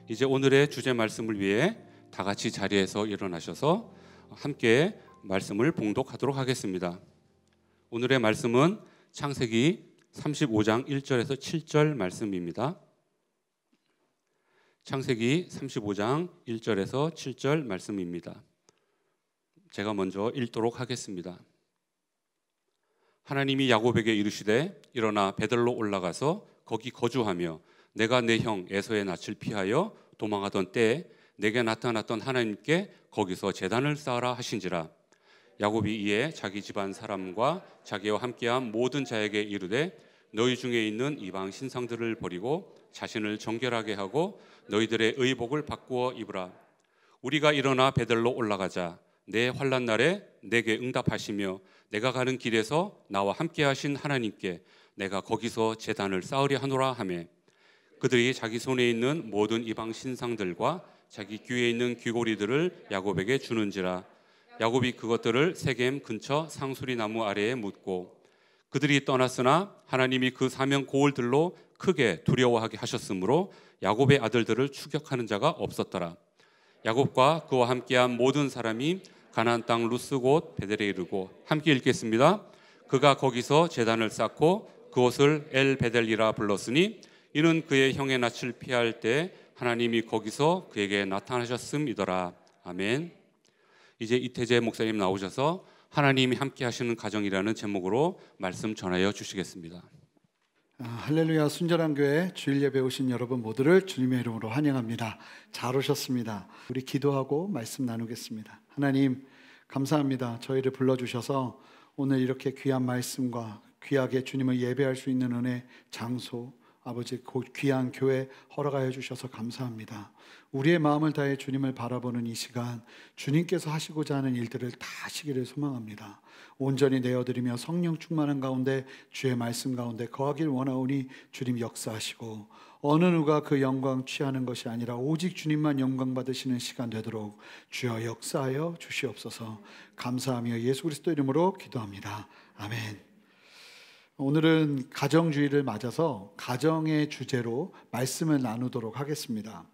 이제 오늘의 주제 말씀을 위해 다 같이 자리에서 일어나셔서 함께 말씀을 봉독하도록 하겠습니다. 오늘의 말씀은 창세기 35장 1절에서 7절 말씀입니다. 창세기 35장 1절에서 7절 말씀입니다. 제가 먼저 읽도록 하겠습니다. 하나님이 야곱에게 이르시되 일어나 베델로 올라가서 거기 거주하며 내가 내 형 에서의 낯을 피하여 도망하던 때에 내게 나타났던 하나님께 거기서 제단을 쌓으라 하신지라. 야곱이 이에 자기 집안 사람과 자기와 함께한 모든 자에게 이르되 너희 중에 있는 이방 신상들을 버리고 자신을 정결하게 하고 너희들의 의복을 바꾸어 입으라. 우리가 일어나 베델로 올라가자. 내 환난 날에 내게 응답하시며 내가 가는 길에서 나와 함께하신 하나님께 내가 거기서 제단을 쌓으려 하노라 하매, 그들이 자기 손에 있는 모든 이방 신상들과 자기 귀에 있는 귀고리들을 야곱에게 주는지라. 야곱이 그것들을 세겜 근처 상수리 나무 아래에 묻고, 그들이 떠났으나 하나님이 그 사명 고을들로 크게 두려워하게 하셨으므로 야곱의 아들들을 추격하는 자가 없었더라. 야곱과 그와 함께한 모든 사람이 가나안 땅 루스 곧 베델에 이르고, 함께 읽겠습니다. 그가 거기서 제단을 쌓고 그곳을 엘 베델이라 불렀으니 이는 그의 형의 낯을 피할 때 하나님이 거기서 그에게 나타나셨음이더라. 아멘. 이제 이태재 목사님 나오셔서 하나님이 함께 하시는 가정이라는 제목으로 말씀 전하여 주시겠습니다. 할렐루야. 순전한 교회 주일 예배 오신 여러분 모두를 주님의 이름으로 환영합니다. 잘 오셨습니다. 우리 기도하고 말씀 나누겠습니다. 하나님 감사합니다. 저희를 불러주셔서 오늘 이렇게 귀한 말씀과 귀하게 주님을 예배할 수 있는 은혜, 장소, 아버지 귀한 교회 허락하여 주셔서 감사합니다. 우리의 마음을 다해 주님을 바라보는 이 시간, 주님께서 하시고자 하는 일들을 다 하시기를 소망합니다. 온전히 내어드리며 성령 충만한 가운데 주의 말씀 가운데 거하길 원하오니 주님 역사하시고, 어느 누가 그 영광 취하는 것이 아니라 오직 주님만 영광 받으시는 시간 되도록 주여 역사하여 주시옵소서. 감사하며 예수 그리스도 이름으로 기도합니다. 아멘. 오늘은 가정주의를 맞아서 가정의 주제로 말씀을 나누도록 하겠습니다.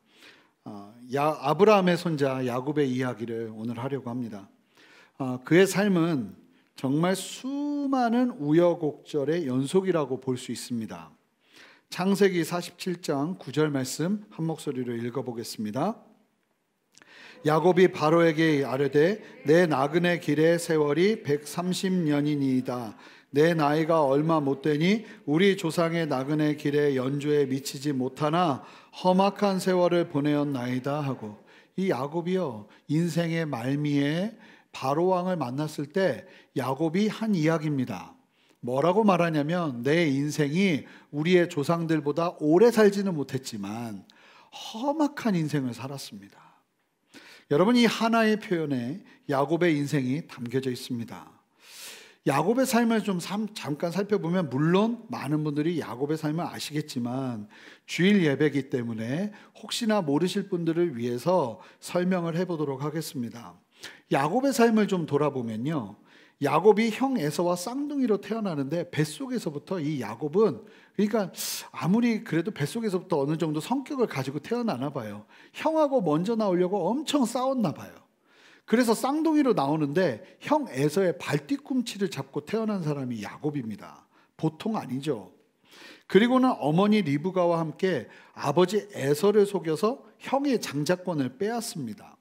아브라함의 손자 야곱의 이야기를 오늘 하려고 합니다. 그의 삶은 정말 수많은 우여곡절의 연속이라고 볼 수 있습니다. 창세기 47장 9절 말씀 한 목소리로 읽어보겠습니다. 야곱이 바로에게 아뢰되 내 나그네 길의 세월이 130년이니이다. 내 나이가 얼마 못 되니 우리 조상의 나그네 길의 연조에 미치지 못하나 험악한 세월을 보내었나이다 하고, 이 야곱이요 인생의 말미에 바로왕을 만났을 때 야곱이 한 이야기입니다. 뭐라고 말하냐면, 내 인생이 우리의 조상들보다 오래 살지는 못했지만 험악한 인생을 살았습니다. 여러분, 이 하나의 표현에 야곱의 인생이 담겨져 있습니다. 야곱의 삶을 좀 잠깐 살펴보면, 물론 많은 분들이 야곱의 삶을 아시겠지만 주일 예배이기 때문에 혹시나 모르실 분들을 위해서 설명을 해보도록 하겠습니다. 야곱의 삶을 좀 돌아보면요, 야곱이 형 에서와 쌍둥이로 태어나는데 뱃속에서부터 이 야곱은, 그러니까 아무리 그래도 뱃속에서부터 어느 정도 성격을 가지고 태어나나 봐요. 형하고 먼저 나오려고 엄청 싸웠나 봐요. 그래서 쌍둥이로 나오는데 형 에서의 발뒤꿈치를 잡고 태어난 사람이 야곱입니다. 보통 아니죠. 그리고는 어머니 리브가와 함께 아버지 에서를 속여서 형의 장자권을 빼앗습니다.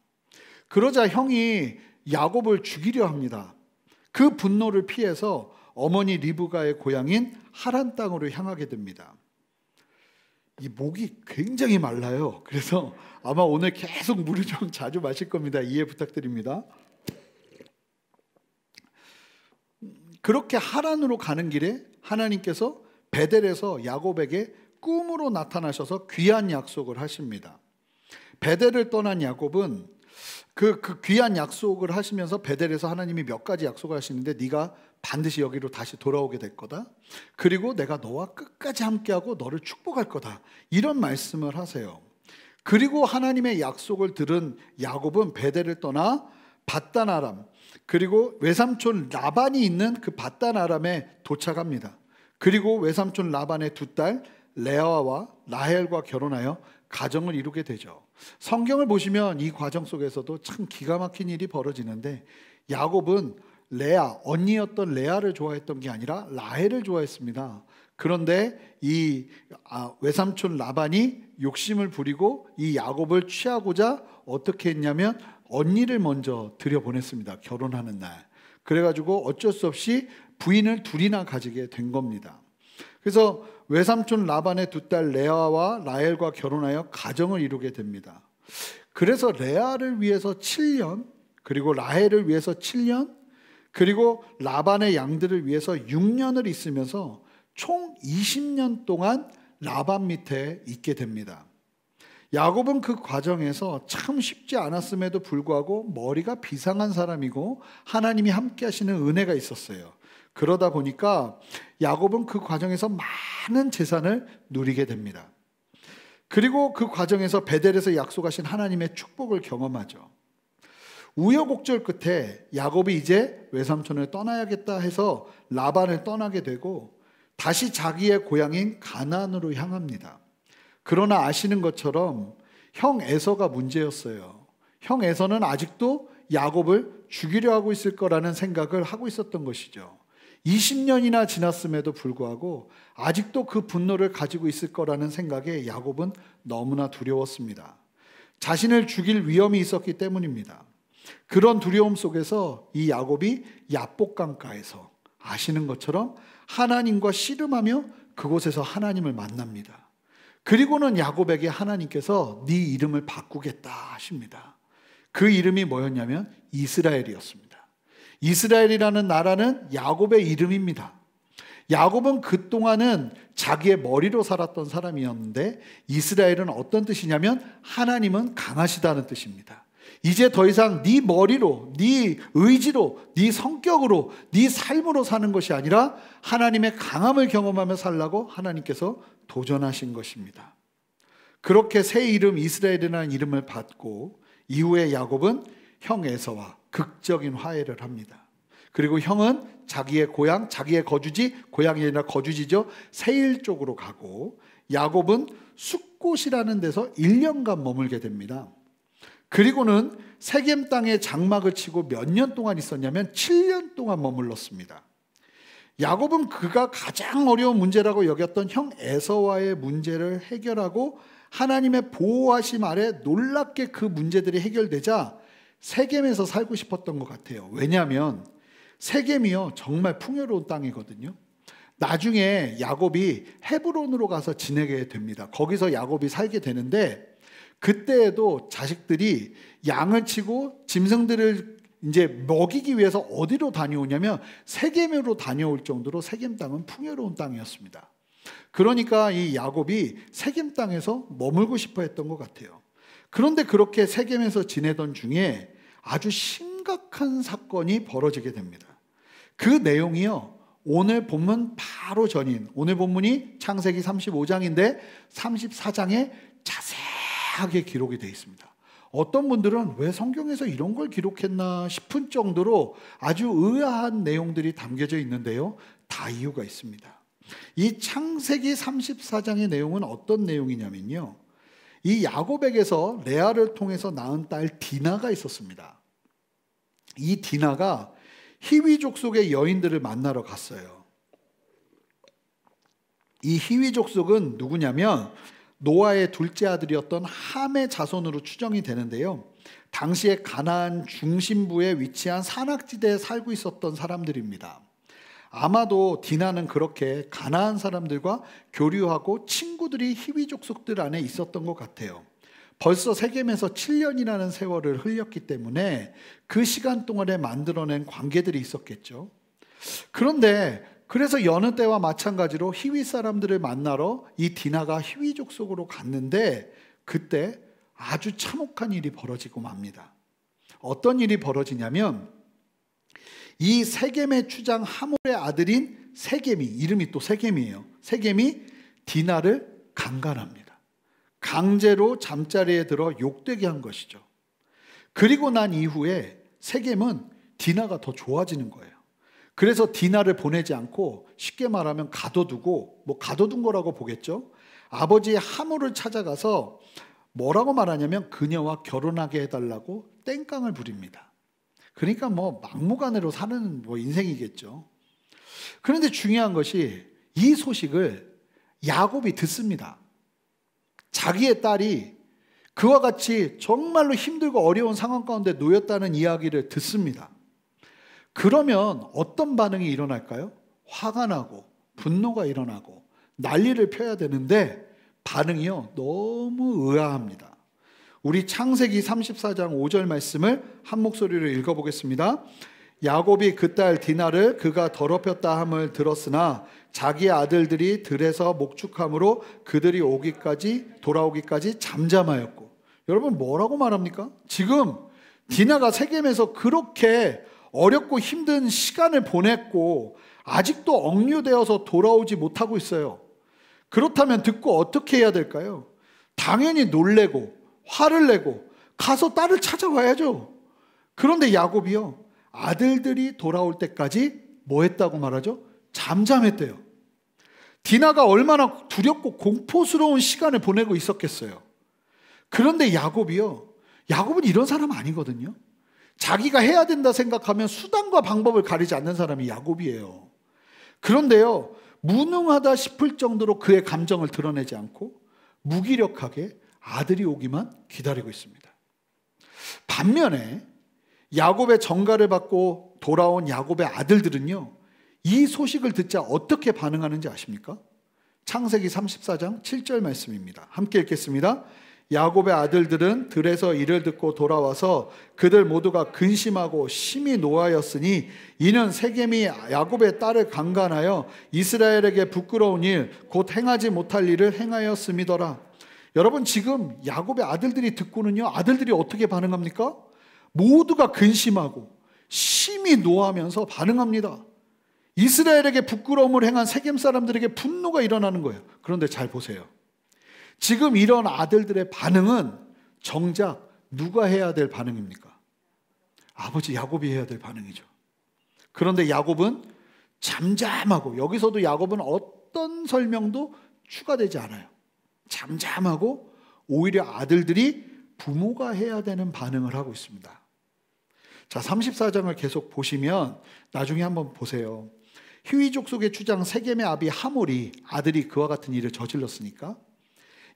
그러자 형이 야곱을 죽이려 합니다. 그 분노를 피해서 어머니 리브가의 고향인 하란 땅으로 향하게 됩니다. 이 목이 굉장히 말라요. 그래서 아마 오늘 계속 물을 좀 자주 마실 겁니다. 이해 부탁드립니다. 그렇게 하란으로 가는 길에 하나님께서 베델에서 야곱에게 꿈으로 나타나셔서 귀한 약속을 하십니다. 베델을 떠난 야곱은 그 귀한 약속을 하시면서 베델에서 하나님이 몇 가지 약속을 하시는데, 네가 반드시 여기로 다시 돌아오게 될 거다. 그리고 내가 너와 끝까지 함께하고 너를 축복할 거다. 이런 말씀을 하세요. 그리고 하나님의 약속을 들은 야곱은 베델을 떠나 밧단 아람, 그리고 외삼촌 라반이 있는 그 밧단 아람에 도착합니다. 그리고 외삼촌 라반의 두 딸 레아와 라헬과 결혼하여 가정을 이루게 되죠. 성경을 보시면 이 과정 속에서도 참 기가 막힌 일이 벌어지는데, 야곱은 레아, 언니였던 레아를 좋아했던 게 아니라 라헬을 좋아했습니다. 그런데 이 외삼촌 라반이 욕심을 부리고 이 야곱을 취하고자 어떻게 했냐면 언니를 먼저 들여보냈습니다. 결혼하는 날. 그래가지고 어쩔 수 없이 부인을 둘이나 가지게 된 겁니다. 그래서 외삼촌 라반의 두 딸 레아와 라헬과 결혼하여 가정을 이루게 됩니다. 그래서 레아를 위해서 7년, 그리고 라헬을 위해서 7년, 그리고 라반의 양들을 위해서 6년을 있으면서 총 20년 동안 라반 밑에 있게 됩니다. 야곱은 그 과정에서 참 쉽지 않았음에도 불구하고 머리가 비상한 사람이고 하나님이 함께 하시는 은혜가 있었어요. 그러다 보니까 야곱은 그 과정에서 많은 재산을 누리게 됩니다. 그리고 그 과정에서 베델에서 약속하신 하나님의 축복을 경험하죠. 우여곡절 끝에 야곱이 이제 외삼촌을 떠나야겠다 해서 라반을 떠나게 되고 다시 자기의 고향인 가나안으로 향합니다. 그러나 아시는 것처럼 형 에서가 문제였어요. 형 에서는 아직도 야곱을 죽이려 하고 있을 거라는 생각을 하고 있었던 것이죠. 20년이나 지났음에도 불구하고 아직도 그 분노를 가지고 있을 거라는 생각에 야곱은 너무나 두려웠습니다. 자신을 죽일 위험이 있었기 때문입니다. 그런 두려움 속에서 이 야곱이 야복강가에서 아시는 것처럼 하나님과 씨름하며 그곳에서 하나님을 만납니다. 그리고는 야곱에게 하나님께서 네 이름을 바꾸겠다 하십니다. 그 이름이 뭐였냐면 이스라엘이었습니다. 이스라엘이라는 나라는 야곱의 이름입니다. 야곱은 그동안은 자기의 머리로 살았던 사람이었는데 이스라엘은 어떤 뜻이냐면 하나님은 강하시다는 뜻입니다. 이제 더 이상 네 머리로, 네 의지로, 네 성격으로, 네 삶으로 사는 것이 아니라 하나님의 강함을 경험하며 살라고 하나님께서 도전하신 것입니다. 그렇게 새 이름 이스라엘이라는 이름을 받고 이후에 야곱은 형 에서와 극적인 화해를 합니다. 그리고 형은 자기의 고향, 자기의 거주지, 고향이 아니라 거주지죠, 세일 쪽으로 가고 야곱은 숫곳이라는 데서 1년간 머물게 됩니다. 그리고는 세겜 땅에 장막을 치고 몇 년 동안 있었냐면 7년 동안 머물렀습니다. 야곱은 그가 가장 어려운 문제라고 여겼던 형 에서와의 문제를 해결하고 하나님의 보호하심 아래 놀랍게 그 문제들이 해결되자 세겜에서 살고 싶었던 것 같아요. 왜냐하면 세겜이요 정말 풍요로운 땅이거든요. 나중에 야곱이 헤브론으로 가서 지내게 됩니다. 거기서 야곱이 살게 되는데 그때에도 자식들이 양을 치고 짐승들을 이제 먹이기 위해서 어디로 다녀오냐면 세겜으로 다녀올 정도로 세겜 땅은 풍요로운 땅이었습니다. 그러니까 이 야곱이 세겜 땅에서 머물고 싶어 했던 것 같아요. 그런데 그렇게 세겜에서 지내던 중에 아주 심각한 사건이 벌어지게 됩니다. 그 내용이요 오늘 본문 바로 전인, 오늘 본문이 창세기 35장인데 34장에 자세하게 기록이 되어 있습니다. 어떤 분들은 왜 성경에서 이런 걸 기록했나 싶은 정도로 아주 의아한 내용들이 담겨져 있는데요, 다 이유가 있습니다. 이 창세기 34장의 내용은 어떤 내용이냐면요, 이 야곱에게서 레아를 통해서 낳은 딸 디나가 있었습니다. 이 디나가 히위족 속의 여인들을 만나러 갔어요. 이 히위족 속은 누구냐면 노아의 둘째 아들이었던 함의 자손으로 추정이 되는데요, 당시에 가나안 중심부에 위치한 산악지대에 살고 있었던 사람들입니다. 아마도 디나는 그렇게 가나안 사람들과 교류하고 친구들이 히위족 속들 안에 있었던 것 같아요. 벌써 세겜에서 7년이라는 세월을 흘렸기 때문에 그 시간 동안에 만들어낸 관계들이 있었겠죠. 그런데 그래서 여느 때와 마찬가지로 히위 사람들을 만나러 이 디나가 히위족 속으로 갔는데 그때 아주 참혹한 일이 벌어지고 맙니다. 어떤 일이 벌어지냐면 이 세겜의 추장 하몰의 아들인 세겜이, 이름이 또 세겜이에요. 세겜이 디나를 강간합니다. 강제로 잠자리에 들어 욕되게 한 것이죠. 그리고 난 이후에 세겜은 디나가 더 좋아지는 거예요. 그래서 디나를 보내지 않고 쉽게 말하면 가둬두고, 가둬둔 거라고 보겠죠. 아버지의 하모를 찾아가서 뭐라고 말하냐면 그녀와 결혼하게 해달라고 땡깡을 부립니다. 그러니까 뭐 막무가내로 사는 인생이겠죠. 그런데 중요한 것이 이 소식을 야곱이 듣습니다. 자기의 딸이 그와 같이 정말로 힘들고 어려운 상황 가운데 놓였다는 이야기를 듣습니다. 그러면 어떤 반응이 일어날까요? 화가 나고 분노가 일어나고 난리를 펴야 되는데 반응이요 너무 의아합니다. 우리 창세기 34장 5절 말씀을 한 목소리로 읽어보겠습니다. 야곱이 그 딸 디나를 그가 더럽혔다 함을 들었으나 자기의 아들들이 들에서 목축함으로 그들이 돌아오기까지 잠잠하였고. 여러분 뭐라고 말합니까? 지금 디나가 세겜에서 그렇게 어렵고 힘든 시간을 보냈고 아직도 억류되어서 돌아오지 못하고 있어요. 그렇다면 듣고 어떻게 해야 될까요? 당연히 놀래고 화를 내고 가서 딸을 찾아와야죠. 그런데 야곱이요 아들들이 돌아올 때까지 뭐 했다고 말하죠? 잠잠했대요. 디나가 얼마나 두렵고 공포스러운 시간을 보내고 있었겠어요. 그런데 야곱은 이런 사람 아니거든요. 자기가 해야 된다 생각하면 수단과 방법을 가리지 않는 사람이 야곱이에요. 그런데요 무능하다 싶을 정도로 그의 감정을 드러내지 않고 무기력하게 아들이 오기만 기다리고 있습니다. 반면에 야곱의 전가를 받고 돌아온 야곱의 아들들은요 이 소식을 듣자 어떻게 반응하는지 아십니까? 창세기 34장 7절 말씀입니다. 함께 읽겠습니다. 야곱의 아들들은 들에서 이를 듣고 돌아와서 그들 모두가 근심하고 심히 노하였으니 이는 세겜이 야곱의 딸을 강간하여 이스라엘에게 부끄러운 일 곧 행하지 못할 일을 행하였음이더라. 여러분 지금 야곱의 아들들이 듣고는요 아들들이 어떻게 반응합니까? 모두가 근심하고 심히 노하면서 반응합니다. 이스라엘에게 부끄러움을 행한 세겜 사람들에게 분노가 일어나는 거예요. 그런데 잘 보세요. 지금 이런 아들들의 반응은 정작 누가 해야 될 반응입니까? 아버지 야곱이 해야 될 반응이죠. 그런데 야곱은 잠잠하고, 여기서도 야곱은 어떤 설명도 추가되지 않아요. 잠잠하고 오히려 아들들이 부모가 해야 되는 반응을 하고 있습니다. 자, 34장을 계속 보시면 나중에 한번 보세요. 히위족 속의 주장 세겜의 아비 하몰이 아들이 그와 같은 일을 저질렀으니까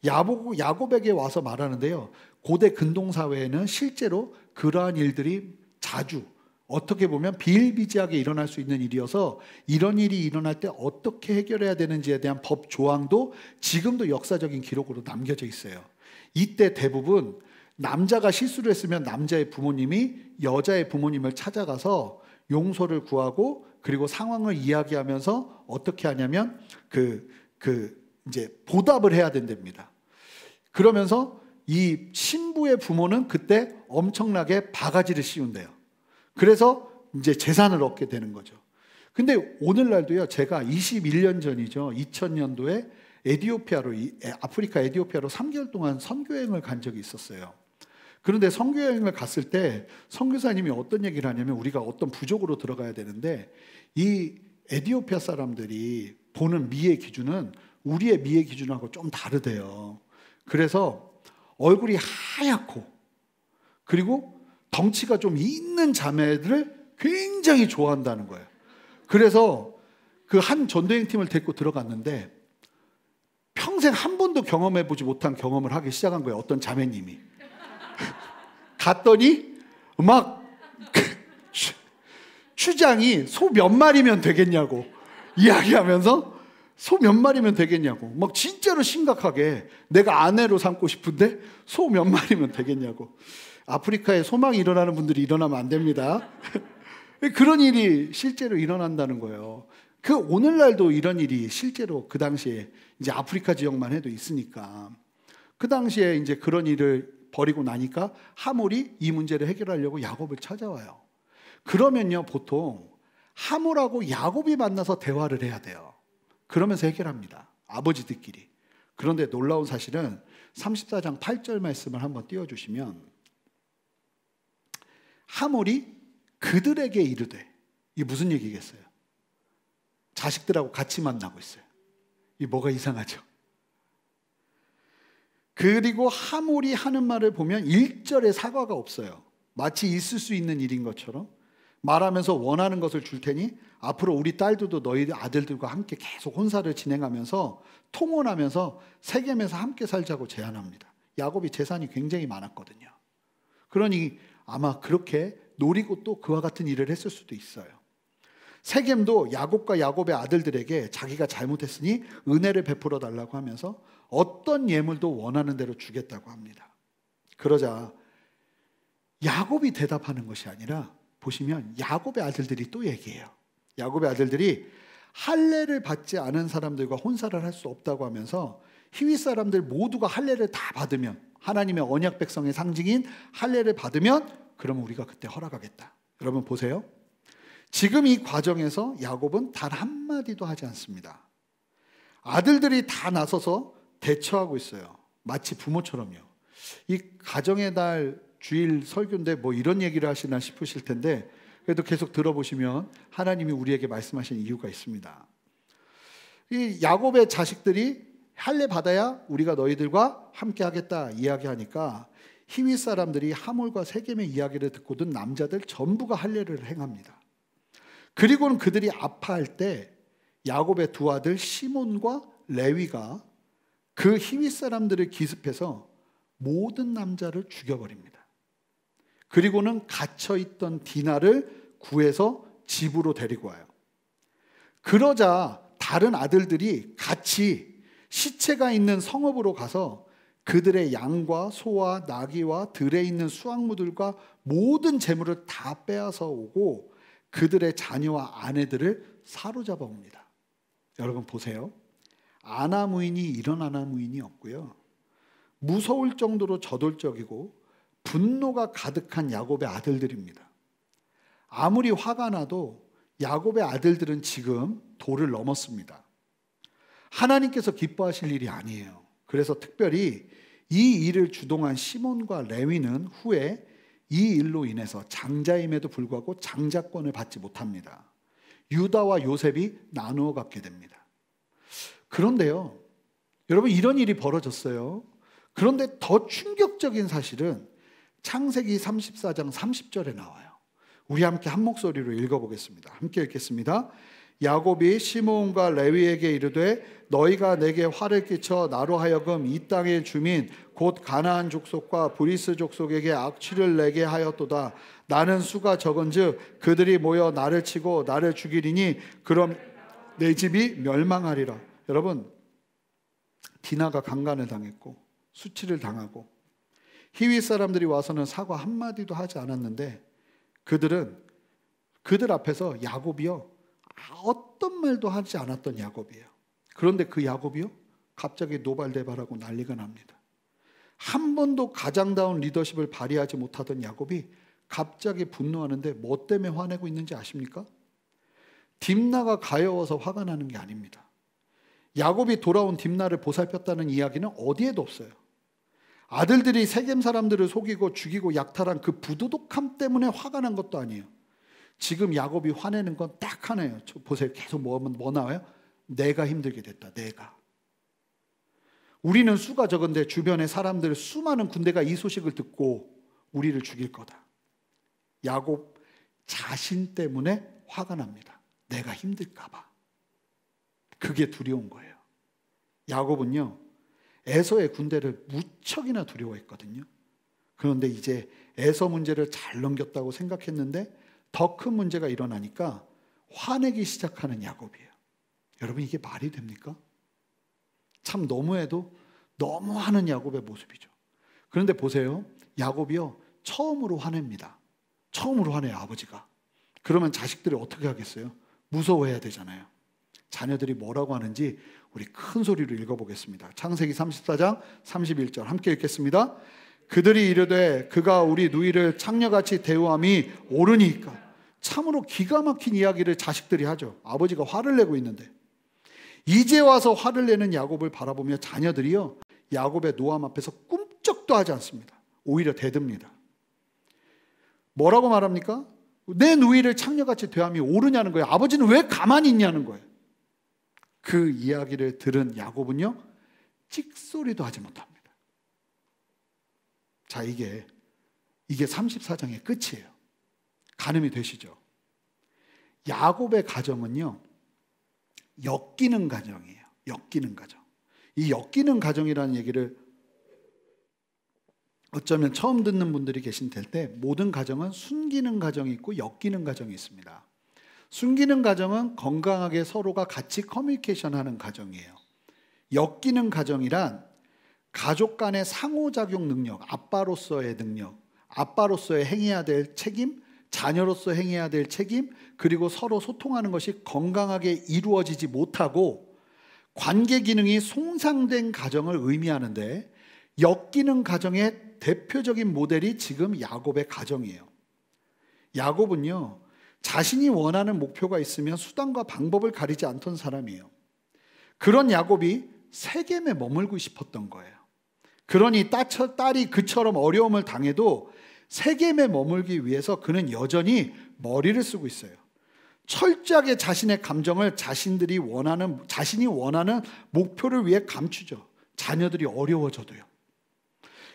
야곱에게 와서 말하는데요. 고대 근동사회에는 실제로 그러한 일들이 자주 어떻게 보면 비일비재하게 일어날 수 있는 일이어서 이런 일이 일어날 때 어떻게 해결해야 되는지에 대한 법 조항도 지금도 역사적인 기록으로 남겨져 있어요. 이때 대부분 남자가 실수를 했으면 남자의 부모님이 여자의 부모님을 찾아가서 용서를 구하고 그리고 상황을 이야기하면서 어떻게 하냐면 이제 보답을 해야 된답니다. 그러면서 이 신부의 부모는 그때 엄청나게 바가지를 씌운대요. 그래서 이제 재산을 얻게 되는 거죠. 근데 오늘날도요, 제가 21년 전이죠. 2000년도에 아프리카 에티오피아로 3개월 동안 선교여행을 간 적이 있었어요. 그런데 선교여행을 갔을 때 선교사님이 어떤 얘기를 하냐면 우리가 어떤 부족으로 들어가야 되는데 이 에티오피아 사람들이 보는 미의 기준은 우리의 미의 기준하고 좀 다르대요. 그래서 얼굴이 하얗고 그리고 덩치가 좀 있는 자매들을 굉장히 좋아한다는 거예요. 그래서 그 한 전도행 팀을 데리고 들어갔는데 평생 한 번도 경험해보지 못한 경험을 하기 시작한 거예요. 어떤 자매님이. 갔더니 막 추장이 소 몇 마리면 되겠냐고 이야기하면서 소 몇 마리면 되겠냐고 막 진짜로 심각하게 내가 아내로 삼고 싶은데 소 몇 마리면 되겠냐고. 아프리카에 소망이 일어나는 분들이 일어나면 안 됩니다. 그런 일이 실제로 일어난다는 거예요. 오늘날도 이런 일이 실제로 그 당시에 이제 아프리카 지역만 해도 있으니까 그 당시에 이제 그런 일을 벌이고 나니까 하몰이 이 문제를 해결하려고 야곱을 찾아와요. 그러면요 보통 하몰하고 야곱이 만나서 대화를 해야 돼요. 그러면서 해결합니다. 아버지들끼리. 그런데 놀라운 사실은 34장 8절 말씀을 한번 띄워주시면 하몰이 그들에게 이르되, 이게 무슨 얘기겠어요? 자식들하고 같이 만나고 있어요. 이게 뭐가 이상하죠? 그리고 하몰이 하는 말을 보면 1절에 사과가 없어요. 마치 있을 수 있는 일인 것처럼 말하면서 원하는 것을 줄 테니 앞으로 우리 딸들도 너희 아들들과 함께 계속 혼사를 진행하면서 통혼하면서 세겜에서 함께 살자고 제안합니다. 야곱이 재산이 굉장히 많았거든요. 그러니 아마 그렇게 노리고 또 그와 같은 일을 했을 수도 있어요. 세겜도 야곱과 야곱의 아들들에게 자기가 잘못했으니 은혜를 베풀어 달라고 하면서 어떤 예물도 원하는 대로 주겠다고 합니다. 그러자 야곱이 대답하는 것이 아니라 보시면 야곱의 아들들이 또 얘기해요. 야곱의 아들들이 할례를 받지 않은 사람들과 혼사를 할 수 없다고 하면서 히윗 사람들 모두가 할례를 다 받으면, 하나님의 언약 백성의 상징인 할례를 받으면 그러면 우리가 그때 허락하겠다. 여러분 보세요. 지금 이 과정에서 야곱은 단 한마디도 하지 않습니다. 아들들이 다 나서서 대처하고 있어요. 마치 부모처럼요. 이 가정의 달 주일 설교인데 뭐 이런 얘기를 하시나 싶으실 텐데 그래도 계속 들어보시면 하나님이 우리에게 말씀하신 이유가 있습니다. 이 야곱의 자식들이 할례 받아야 우리가 너희들과 함께 하겠다 이야기하니까 히윗 사람들이 하몰과 세겜의 이야기를 듣고든 남자들 전부가 할례를 행합니다. 그리고는 그들이 아파할 때 야곱의 두 아들 시몬과 레위가 그 히윗 사람들을 기습해서 모든 남자를 죽여버립니다. 그리고는 갇혀있던 디나를 구해서 집으로 데리고 와요. 그러자 다른 아들들이 같이 시체가 있는 성읍으로 가서 그들의 양과 소와 나귀와 들에 있는 수확물들과 모든 재물을 다 빼앗아 오고 그들의 자녀와 아내들을 사로잡아 옵니다. 여러분 보세요. 아나무인이 이런 아나무인이 없고요. 무서울 정도로 저돌적이고 분노가 가득한 야곱의 아들들입니다. 아무리 화가 나도 야곱의 아들들은 지금 도를 넘었습니다. 하나님께서 기뻐하실 일이 아니에요. 그래서 특별히 이 일을 주동한 시몬과 레위는 후에 이 일로 인해서 장자임에도 불구하고 장자권을 받지 못합니다. 유다와 요셉이 나누어 갖게 됩니다. 그런데요, 여러분 이런 일이 벌어졌어요. 그런데 더 충격적인 사실은 창세기 34장 30절에 나와요. 우리 함께 한 목소리로 읽어보겠습니다. 함께 읽겠습니다. 야곱이 시므온과 레위에게 이르되 너희가 내게 화를 끼쳐 나로 하여금 이 땅의 주민 곧 가나안 족속과 브리스 족속에게 악취를 내게 하였도다. 나는 수가 적은즉 그들이 모여 나를 치고 나를 죽이리니 그럼 내 집이 멸망하리라. 여러분 디나가 강간을 당했고 수치를 당하고 히윗 사람들이 와서는 사과 한마디도 하지 않았는데 그들 앞에서 야곱이요 어떤 말도 하지 않았던 야곱이에요. 그런데 그 야곱이요 갑자기 노발대발하고 난리가 납니다. 한 번도 가장다운 리더십을 발휘하지 못하던 야곱이 갑자기 분노하는데 뭐 때문에 화내고 있는지 아십니까? 딥나가 가여워서 화가 나는 게 아닙니다. 야곱이 돌아온 딥나를 보살폈다는 이야기는 어디에도 없어요. 아들들이 세겜 사람들을 속이고 죽이고 약탈한 그 부도덕함 때문에 화가 난 것도 아니에요. 지금 야곱이 화내는 건 딱 하나예요. 보세요. 계속 뭐 나와요? 내가 힘들게 됐다. 내가. 우리는 수가 적은데 주변의 사람들 수많은 군대가 이 소식을 듣고 우리를 죽일 거다. 야곱 자신 때문에 화가 납니다. 내가 힘들까 봐. 그게 두려운 거예요. 야곱은요 에서의 군대를 무척이나 두려워했거든요. 그런데 이제 에서 문제를 잘 넘겼다고 생각했는데 더 큰 문제가 일어나니까 화내기 시작하는 야곱이에요. 여러분 이게 말이 됩니까? 참 너무해도 너무하는 야곱의 모습이죠. 그런데 보세요. 야곱이요 처음으로 화냅니다. 처음으로 화내요 아버지가. 그러면 자식들이 어떻게 하겠어요? 무서워해야 되잖아요. 자녀들이 뭐라고 하는지 우리 큰 소리로 읽어보겠습니다. 창세기 34장 31절 함께 읽겠습니다. 그들이 이르되 그가 우리 누이를 창녀같이 대우함이 옳으니까. 참으로 기가 막힌 이야기를 자식들이 하죠. 아버지가 화를 내고 있는데 이제 와서 화를 내는 야곱을 바라보며 자녀들이요 야곱의 노함 앞에서 꿈쩍도 하지 않습니다. 오히려 대듭니다. 뭐라고 말합니까? 내 누이를 창녀같이 대함이 옳으냐는 거예요. 아버지는 왜 가만히 있냐는 거예요. 그 이야기를 들은 야곱은요 찍소리도 하지 못합니다. 자, 이게 34장의 끝이에요. 가늠이 되시죠? 야곱의 가정은요, 엮이는 가정이에요. 엮이는 가정. 이 엮이는 가정이라는 얘기를 어쩌면 처음 듣는 분들이 계신 텐데, 모든 가정은 숨기는 가정이 있고 엮이는 가정이 있습니다. 숨기는 가정은 건강하게 서로가 같이 커뮤니케이션하는 가정이에요. 엮이는 가정이란 가족 간의 상호작용 능력, 아빠로서의 능력, 아빠로서의 행해야 될 책임, 자녀로서 행해야 될 책임, 그리고 서로 소통하는 것이 건강하게 이루어지지 못하고 관계 기능이 손상된 가정을 의미하는데, 엮이는 가정의 대표적인 모델이 지금 야곱의 가정이에요. 야곱은요, 자신이 원하는 목표가 있으면 수단과 방법을 가리지 않던 사람이에요. 그런 야곱이 세겜에 머물고 싶었던 거예요. 그러니 딸이 그처럼 어려움을 당해도 세겜에 머물기 위해서 그는 여전히 머리를 쓰고 있어요. 철저하게 자신의 감정을 자신이 원하는 목표를 위해 감추죠. 자녀들이 어려워져도요.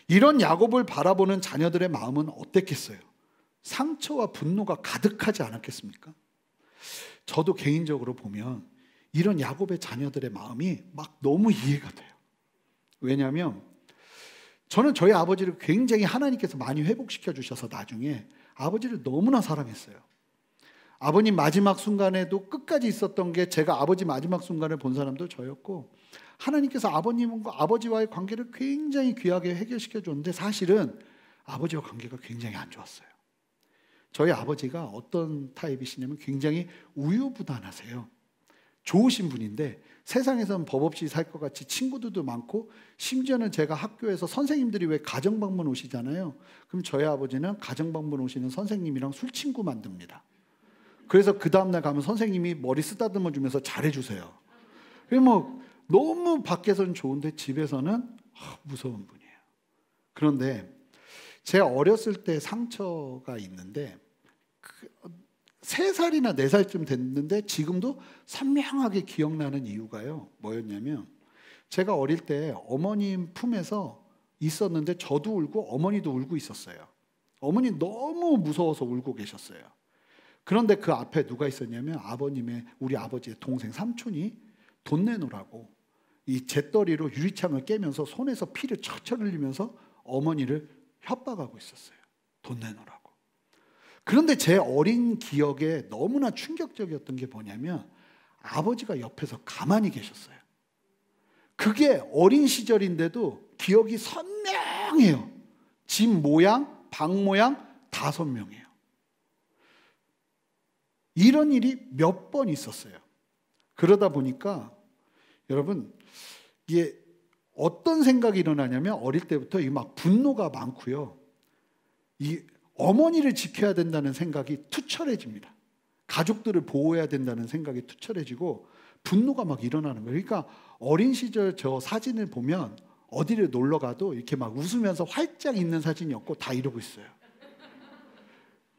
이런 야곱을 바라보는 자녀들의 마음은 어땠겠어요? 상처와 분노가 가득하지 않았겠습니까? 저도 개인적으로 보면 이런 야곱의 자녀들의 마음이 막 너무 이해가 돼요. 왜냐하면 저는 저희 아버지를 굉장히 하나님께서 많이 회복시켜 주셔서 나중에 아버지를 너무나 사랑했어요. 아버님 마지막 순간에도 끝까지 있었던 게, 제가 아버지 마지막 순간을 본 사람도 저였고, 하나님께서 아버지와의 관계를 굉장히 귀하게 해결시켜 줬는데, 사실은 아버지와 관계가 굉장히 안 좋았어요. 저희 아버지가 어떤 타입이시냐면 굉장히 우유부단하세요. 좋으신 분인데 세상에서는 법 없이 살 것 같이 친구들도 많고, 심지어는 제가 학교에서 선생님들이 왜 가정방문 오시잖아요. 그럼 저희 아버지는 가정방문 오시는 선생님이랑 술친구 만듭니다. 그래서 그 다음날 가면 선생님이 머리 쓰다듬어 주면서 잘해주세요. 뭐 너무 밖에서는 좋은데 집에서는 무서운 분이에요. 그런데 제가 어렸을 때 상처가 있는데, 3살이나 4살쯤 됐는데 지금도 선명하게 기억나는 이유가요, 뭐였냐면, 제가 어릴 때 어머님 품에서 있었는데 저도 울고 어머니도 울고 있었어요. 어머니 너무 무서워서 울고 계셨어요. 그런데 그 앞에 누가 있었냐면 우리 아버지의 동생 삼촌이 돈 내놓으라고 이 잿더리로 유리창을 깨면서 손에서 피를 철철 흘리면서 어머니를 협박하고 있었어요. 돈 내놓으라고. 그런데 제 어린 기억에 너무나 충격적이었던 게 뭐냐면, 아버지가 옆에서 가만히 계셨어요. 그게 어린 시절인데도 기억이 선명해요. 집 모양, 방 모양 다 선명해요. 이런 일이 몇 번 있었어요. 그러다 보니까 여러분, 이게 어떤 생각이 일어나냐면, 어릴 때부터 막 분노가 많고요. 이 어머니를 지켜야 된다는 생각이 투철해집니다. 가족들을 보호해야 된다는 생각이 투철해지고 분노가 막 일어나는 거예요. 그러니까 어린 시절 저 사진을 보면 어디를 놀러 가도 이렇게 막 웃으면서 활짝 있는 사진이 없고 다 이러고 있어요.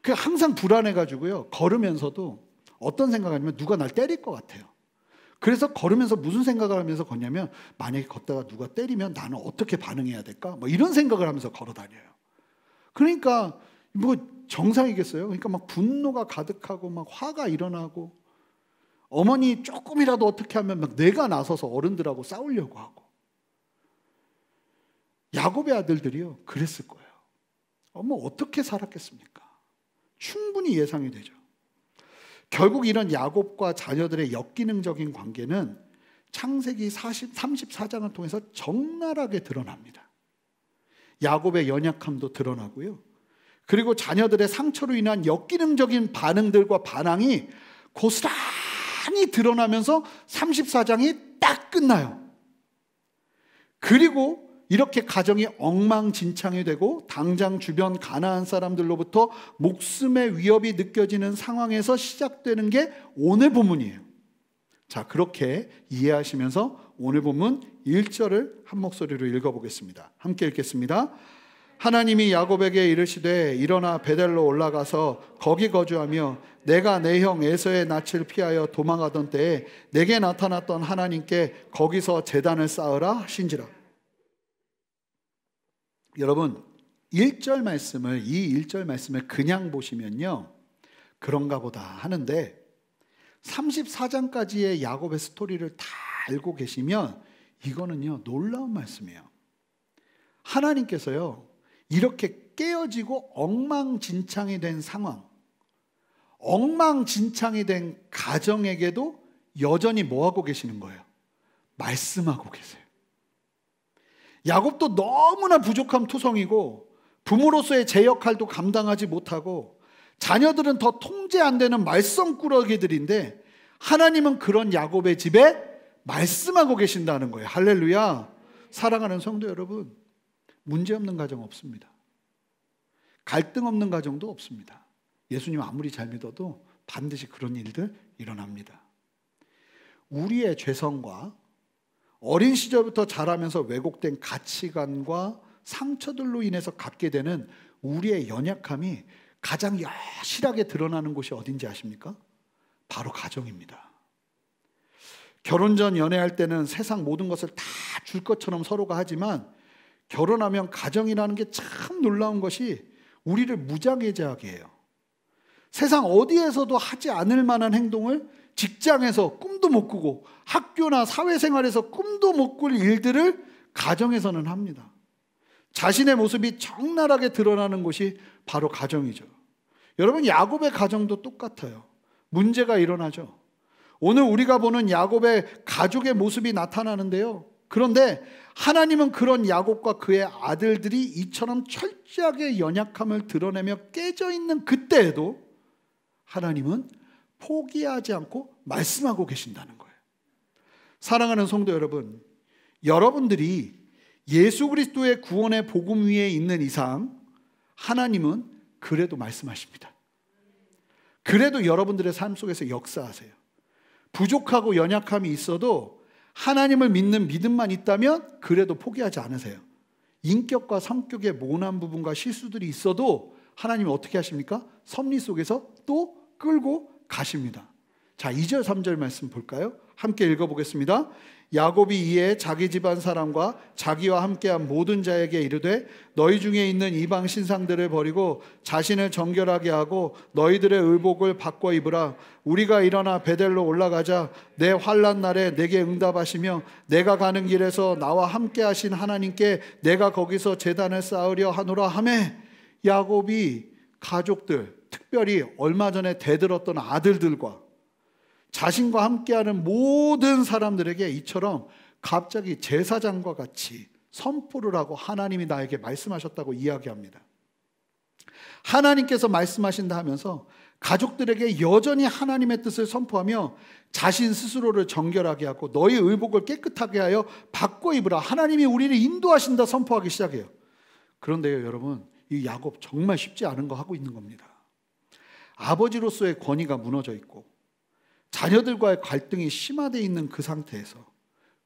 그 항상 불안해가지고요. 걸으면서도 어떤 생각하냐면 누가 날 때릴 것 같아요. 그래서 걸으면서 무슨 생각을 하면서 걷냐면, 만약에 걷다가 누가 때리면 나는 어떻게 반응해야 될까? 뭐 이런 생각을 하면서 걸어 다녀요. 그러니까 뭐 정상이겠어요? 그러니까 막 분노가 가득하고 막 화가 일어나고, 어머니 조금이라도 어떻게 하면 막 내가 나서서 어른들하고 싸우려고 하고. 야곱의 아들들이요, 그랬을 거예요. 어떻게 살았겠습니까? 충분히 예상이 되죠. 결국 이런 야곱과 자녀들의 역기능적인 관계는 창세기 34장을 통해서 적나라하게 드러납니다. 야곱의 연약함도 드러나고요. 그리고 자녀들의 상처로 인한 역기능적인 반응들과 반항이 고스란히 드러나면서 34장이 딱 끝나요. 그리고 이렇게 가정이 엉망진창이 되고 당장 주변 가나안 사람들로부터 목숨의 위협이 느껴지는 상황에서 시작되는 게 오늘 본문이에요. 자, 그렇게 이해하시면서 오늘 본문 1절을 한 목소리로 읽어보겠습니다. 함께 읽겠습니다. 하나님이 야곱에게 이르시되 일어나 베델로 올라가서 거기 거주하며 내가 내 형 에서의 낯을 피하여 도망하던 때에 내게 나타났던 하나님께 거기서 제단을 쌓으라 하신지라. 여러분, 1절 말씀을, 이 1절 말씀을 그냥 보시면요, 그런가 보다 하는데 34장까지의 야곱의 스토리를 다 알고 계시면 이거는요, 놀라운 말씀이에요. 하나님께서요, 이렇게 깨어지고 엉망진창이 된 상황, 엉망진창이 된 가정에게도 여전히 뭐하고 계시는 거예요? 말씀하고 계세요. 야곱도 너무나 부족한 투성이고 부모로서의 제 역할도 감당하지 못하고 자녀들은 더 통제 안 되는 말썽꾸러기들인데 하나님은 그런 야곱의 집에 말씀하고 계신다는 거예요. 할렐루야. 사랑하는 성도 여러분, 문제없는 가정 없습니다. 갈등 없는 가정도 없습니다. 예수님 아무리 잘 믿어도 반드시 그런 일들 일어납니다. 우리의 죄성과 어린 시절부터 자라면서 왜곡된 가치관과 상처들로 인해서 갖게 되는 우리의 연약함이 가장 여실하게 드러나는 곳이 어딘지 아십니까? 바로 가정입니다. 결혼 전 연애할 때는 세상 모든 것을 다 줄 것처럼 서로가 하지만 결혼하면 가정이라는 게 참 놀라운 것이 우리를 무장해제하게 해요. 세상 어디에서도 하지 않을 만한 행동을 직장에서 꿈도 못 꾸고 학교나 사회생활에서 꿈도 못 꿀 일들을 가정에서는 합니다. 자신의 모습이 적나라하게 드러나는 곳이 바로 가정이죠. 여러분, 야곱의 가정도 똑같아요. 문제가 일어나죠. 오늘 우리가 보는 야곱의 가족의 모습이 나타나는데요, 그런데 하나님은 그런 야곱과 그의 아들들이 이처럼 철저하게 연약함을 드러내며 깨져 있는 그때에도 하나님은 포기하지 않고 말씀하고 계신다는 거예요. 사랑하는 성도 여러분, 여러분들이 예수 그리스도의 구원의 복음 위에 있는 이상 하나님은 그래도 말씀하십니다. 그래도 여러분들의 삶 속에서 역사하세요. 부족하고 연약함이 있어도 하나님을 믿는 믿음만 있다면 그래도 포기하지 않으세요. 인격과 성격의 모난 부분과 실수들이 있어도 하나님이 어떻게 하십니까? 섭리 속에서 또 끌고 가십니다. 자, 2절 3절 말씀 볼까요? 함께 읽어보겠습니다. 야곱이 이에 자기 집안 사람과 자기와 함께한 모든 자에게 이르되 너희 중에 있는 이방 신상들을 버리고 자신을 정결하게 하고 너희들의 의복을 바꿔 입으라. 우리가 일어나 베델로 올라가자. 내 환난 날에 내게 응답하시며 내가 가는 길에서 나와 함께 하신 하나님께 내가 거기서 제단을 쌓으려 하노라 하매, 야곱이 가족들, 특별히 얼마 전에 대들었던 아들들과 자신과 함께하는 모든 사람들에게 이처럼 갑자기 제사장과 같이 선포를 하고 하나님이 나에게 말씀하셨다고 이야기합니다. 하나님께서 말씀하신다 하면서 가족들에게 여전히 하나님의 뜻을 선포하며 자신 스스로를 정결하게 하고 너희 의복을 깨끗하게 하여 바꿔 입으라. 하나님이 우리를 인도하신다 선포하기 시작해요. 그런데요, 여러분, 이 야곱 정말 쉽지 않은 거 하고 있는 겁니다. 아버지로서의 권위가 무너져 있고 자녀들과의 갈등이 심화되어 있는 그 상태에서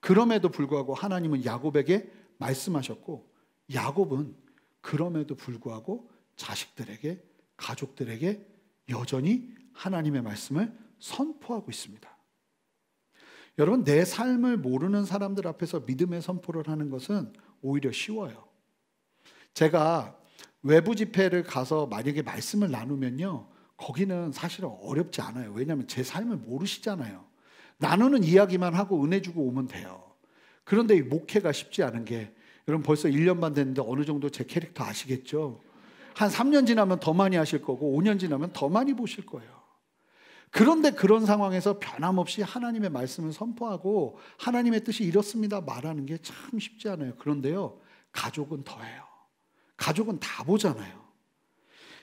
그럼에도 불구하고 하나님은 야곱에게 말씀하셨고 야곱은 그럼에도 불구하고 자식들에게, 가족들에게 여전히 하나님의 말씀을 선포하고 있습니다. 여러분, 내 삶을 모르는 사람들 앞에서 믿음의 선포를 하는 것은 오히려 쉬워요. 제가 외부 집회를 가서 만약에 말씀을 나누면요, 거기는 사실은 어렵지 않아요. 왜냐하면 제 삶을 모르시잖아요. 나누는 이야기만 하고 은혜 주고 오면 돼요. 그런데 이 목회가 쉽지 않은 게, 여러분 벌써 1년 반 됐는데 어느 정도 제 캐릭터 아시겠죠? 한 3년 지나면 더 많이 하실 거고 5년 지나면 더 많이 보실 거예요. 그런데 그런 상황에서 변함없이 하나님의 말씀을 선포하고 하나님의 뜻이 이렇습니다 말하는 게 참 쉽지 않아요. 그런데요, 가족은 더해요. 가족은 다 보잖아요.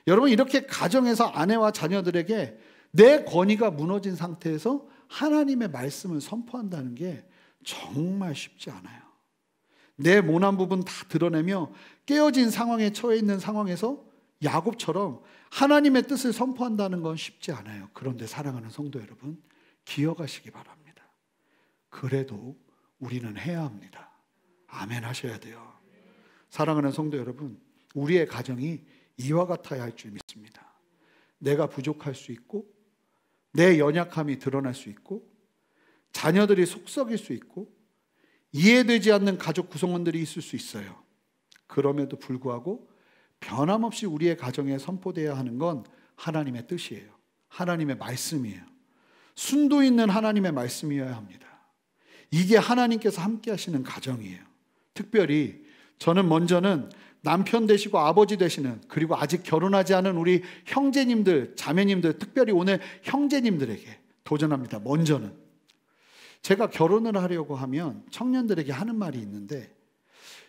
여러분, 이렇게 가정에서 아내와 자녀들에게 내 권위가 무너진 상태에서 하나님의 말씀을 선포한다는 게 정말 쉽지 않아요. 내 모난 부분 다 드러내며 깨어진 상황에 처해 있는 상황에서 야곱처럼 하나님의 뜻을 선포한다는 건 쉽지 않아요. 그런데 사랑하는 성도 여러분, 기억하시기 바랍니다. 그래도 우리는 해야 합니다. 아멘 하셔야 돼요. 사랑하는 성도 여러분, 우리의 가정이 이와 같아야 할 줄 믿습니다. 내가 부족할 수 있고 내 연약함이 드러날 수 있고 자녀들이 속썩일 수 있고 이해되지 않는 가족 구성원들이 있을 수 있어요. 그럼에도 불구하고 변함없이 우리의 가정에 선포되어야 하는 건 하나님의 뜻이에요. 하나님의 말씀이에요. 순도 있는 하나님의 말씀이어야 합니다. 이게 하나님께서 함께 하시는 가정이에요. 특별히 저는 먼저는 남편 되시고 아버지 되시는, 그리고 아직 결혼하지 않은 우리 형제님들, 자매님들, 특별히 오늘 형제님들에게 도전합니다. 먼저는 제가 결혼을 하려고 하면 청년들에게 하는 말이 있는데,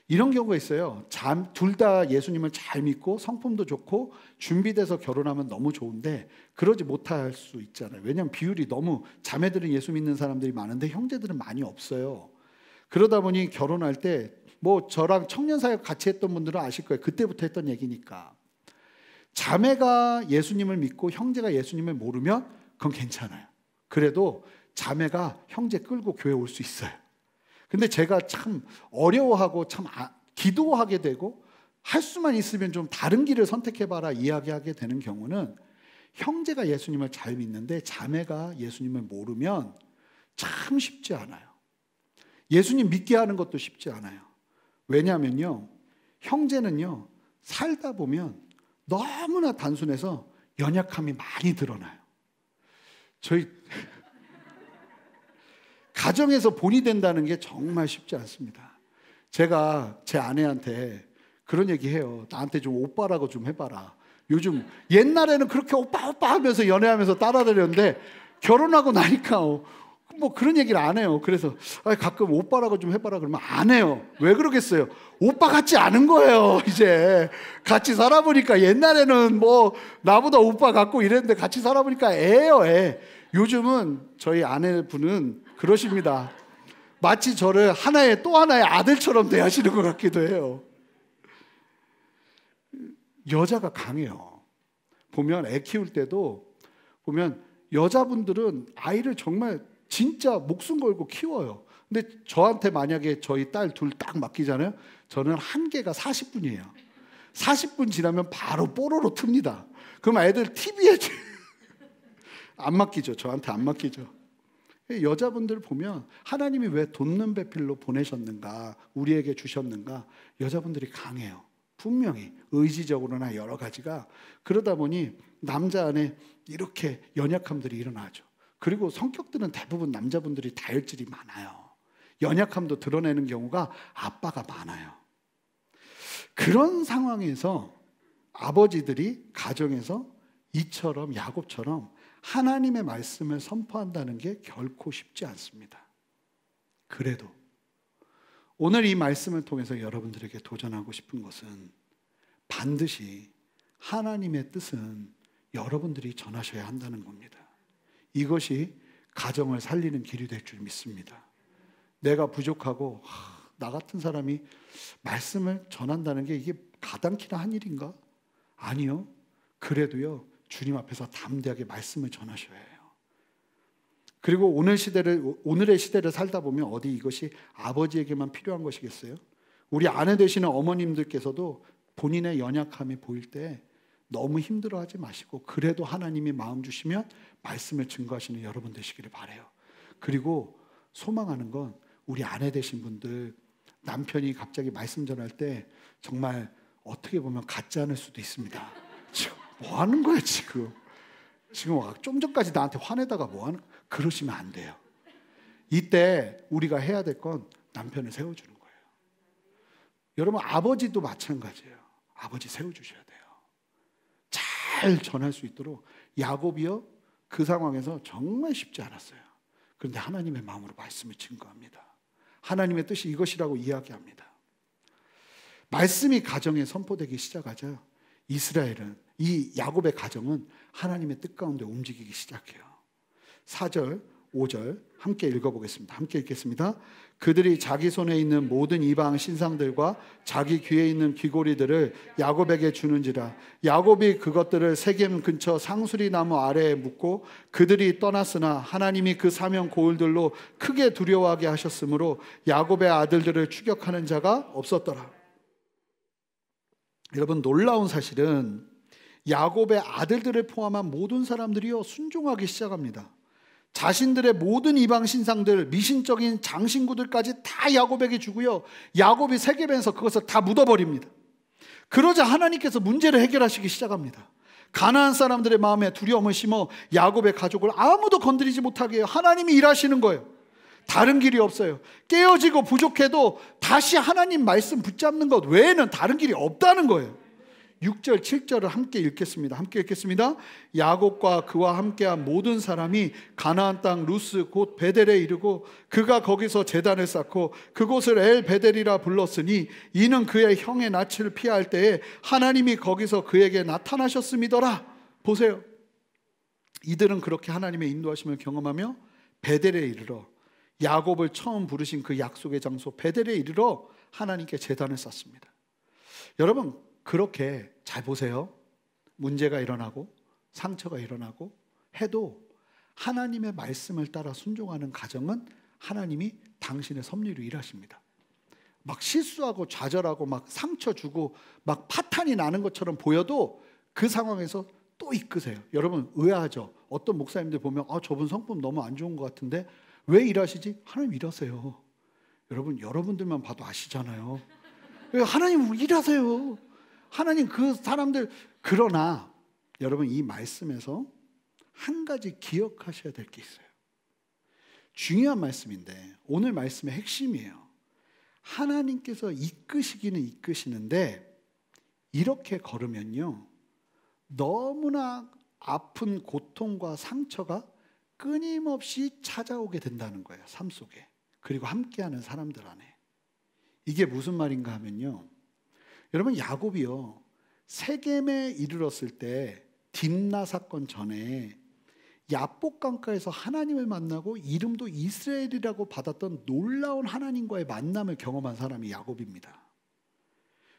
이런 경우가 있어요. 둘 다 예수님을 잘 믿고 성품도 좋고 준비돼서 결혼하면 너무 좋은데 그러지 못할 수 있잖아요. 왜냐하면 비율이 너무, 자매들은 예수 믿는 사람들이 많은데 형제들은 많이 없어요. 그러다 보니 결혼할 때, 뭐 저랑 청년사역 같이 했던 분들은 아실 거예요. 그때부터 했던 얘기니까. 자매가 예수님을 믿고 형제가 예수님을 모르면 그건 괜찮아요. 그래도 자매가 형제 끌고 교회 올 수 있어요. 근데 제가 참 어려워하고 참 기도하게 되고 할 수만 있으면 좀 다른 길을 선택해봐라 이야기하게 되는 경우는, 형제가 예수님을 잘 믿는데 자매가 예수님을 모르면 참 쉽지 않아요. 예수님 믿게 하는 것도 쉽지 않아요. 왜냐하면요, 형제는요 살다 보면 너무나 단순해서 연약함이 많이 드러나요. 저희 가정에서 본이 된다는 게 정말 쉽지 않습니다. 제가 제 아내한테 그런 얘기해요. 나한테 좀 오빠라고 좀 해봐라. 요즘, 옛날에는 그렇게 오빠 오빠 하면서 연애하면서 따라다녔는데 결혼하고 나니까 뭐 그런 얘기를 안 해요. 그래서 가끔 오빠라고 좀 해봐라 그러면 안 해요. 왜 그러겠어요? 오빠 같지 않은 거예요. 이제 같이 살아보니까, 옛날에는 뭐 나보다 오빠 같고 이랬는데 같이 살아보니까 애예요, 애. 요즘은 저희 아내분은 그러십니다. 마치 저를 또 하나의 아들처럼 대하시는 것 같기도 해요. 여자가 강해요. 보면 애 키울 때도 보면 여자분들은 아이를 정말 진짜 목숨 걸고 키워요. 근데 저한테 만약에 저희 딸 둘 딱 맡기잖아요. 저는 한계가 40분이에요. 40분 지나면 바로 뽀로로 틉니다. 그럼 애들 TV에 안 맡기죠. 저한테 안 맡기죠. 여자분들 보면 하나님이 왜 돕는 배필로 보내셨는가, 우리에게 주셨는가, 여자분들이 강해요. 분명히 의지적으로나 여러 가지가. 그러다 보니 남자 안에 이렇게 연약함들이 일어나죠. 그리고 성격들은 대부분 남자분들이 다혈질이 많아요. 연약함도 드러내는 경우가 아빠가 많아요. 그런 상황에서 아버지들이 가정에서 이처럼 야곱처럼 하나님의 말씀을 선포한다는 게 결코 쉽지 않습니다. 그래도 오늘 이 말씀을 통해서 여러분들에게 도전하고 싶은 것은, 반드시 하나님의 뜻은 여러분들이 전하셔야 한다는 겁니다. 이것이 가정을 살리는 길이 될 줄 믿습니다. 내가 부족하고 나 같은 사람이 말씀을 전한다는 게 이게 가당키나 한 일인가? 아니요. 그래도요, 주님 앞에서 담대하게 말씀을 전하셔야 해요. 그리고 오늘의 시대를 살다 보면 어디 이것이 아버지에게만 필요한 것이겠어요? 우리 아내 되시는 어머님들께서도 본인의 연약함이 보일 때 너무 힘들어하지 마시고, 그래도 하나님이 마음 주시면 말씀을 증거하시는 여러분 되시기를 바라요. 그리고 소망하는 건 우리 아내 되신 분들, 남편이 갑자기 말씀 전할 때 정말 어떻게 보면 같지 않을 수도 있습니다. 지금 뭐 하는 거야 지금 좀 전까지 나한테 화내다가 뭐 하는, 그러시면 안 돼요. 이때 우리가 해야 될 건 남편을 세워주는 거예요. 여러분, 아버지도 마찬가지예요. 아버지 세워주셔야 돼요. 잘 전할 수 있도록. 야곱이요, 그 상황에서 정말 쉽지 않았어요. 그런데 하나님의 마음으로 말씀을 증거합니다. 하나님의 뜻이 이것이라고 이야기합니다. 말씀이 가정에 선포되기 시작하자 이스라엘은, 이 야곱의 가정은 하나님의 뜻 가운데 움직이기 시작해요. 4절, 5절 함께 읽어보겠습니다. 함께 읽겠습니다. 그들이 자기 손에 있는 모든 이방 신상들과 자기 귀에 있는 귀고리들을 야곱에게 주는지라. 야곱이 그것들을 세겜 근처 상수리 나무 아래에 묻고, 그들이 떠났으나 하나님이 그 사면 고울들로 크게 두려워하게 하셨으므로 야곱의 아들들을 추격하는 자가 없었더라. 여러분, 놀라운 사실은 야곱의 아들들을 포함한 모든 사람들이요 순종하기 시작합니다. 자신들의 모든 이방 신상들, 미신적인 장신구들까지 다 야곱에게 주고요, 야곱이 세겜에서 그것을 다 묻어버립니다. 그러자 하나님께서 문제를 해결하시기 시작합니다. 가나안 사람들의 마음에 두려움을 심어 야곱의 가족을 아무도 건드리지 못하게 해요. 하나님이 일하시는 거예요. 다른 길이 없어요. 깨어지고 부족해도 다시 하나님 말씀 붙잡는 것 외에는 다른 길이 없다는 거예요. 6절 7절을 함께 읽겠습니다. 함께 읽겠습니다. 야곱과 그와 함께한 모든 사람이 가나안 땅 루스 곧 베델에 이르고 그가 거기서 제단을 쌓고 그곳을 엘 베델이라 불렀으니 이는 그의 형의 낯을 피할 때에 하나님이 거기서 그에게 나타나셨음이더라. 보세요. 이들은 그렇게 하나님의 인도하심을 경험하며 베델에 이르러 야곱을 처음 부르신 그 약속의 장소 베델에 이르러 하나님께 제단을 쌓습니다. 여러분, 그렇게 잘 보세요. 문제가 일어나고 상처가 일어나고 해도 하나님의 말씀을 따라 순종하는 가정은 하나님이 당신의 섭리로 일하십니다. 막 실수하고 좌절하고 막 상처 주고 막 파탄이 나는 것처럼 보여도 그 상황에서 또 이끄세요. 여러분 의아하죠? 어떤 목사님들 보면 저분 성품 너무 안 좋은 것 같은데 왜 일하시지? 하나님 일하세요. 여러분, 여러분들만 봐도 아시잖아요. 하나님 일하세요. 하나님 그 사람들. 그러나 여러분, 이 말씀에서 한 가지 기억하셔야 될 게 있어요. 중요한 말씀인데 오늘 말씀의 핵심이에요. 하나님께서 이끄시기는 이끄시는데 이렇게 걸으면요, 너무나 아픈 고통과 상처가 끊임없이 찾아오게 된다는 거예요. 삶 속에. 그리고 함께하는 사람들 안에. 이게 무슨 말인가 하면요, 여러분, 야곱이요, 세겜에 이르렀을 때 딥나 사건 전에 야복 강가에서 하나님을 만나고 이름도 이스라엘이라고 받았던 놀라운 하나님과의 만남을 경험한 사람이 야곱입니다.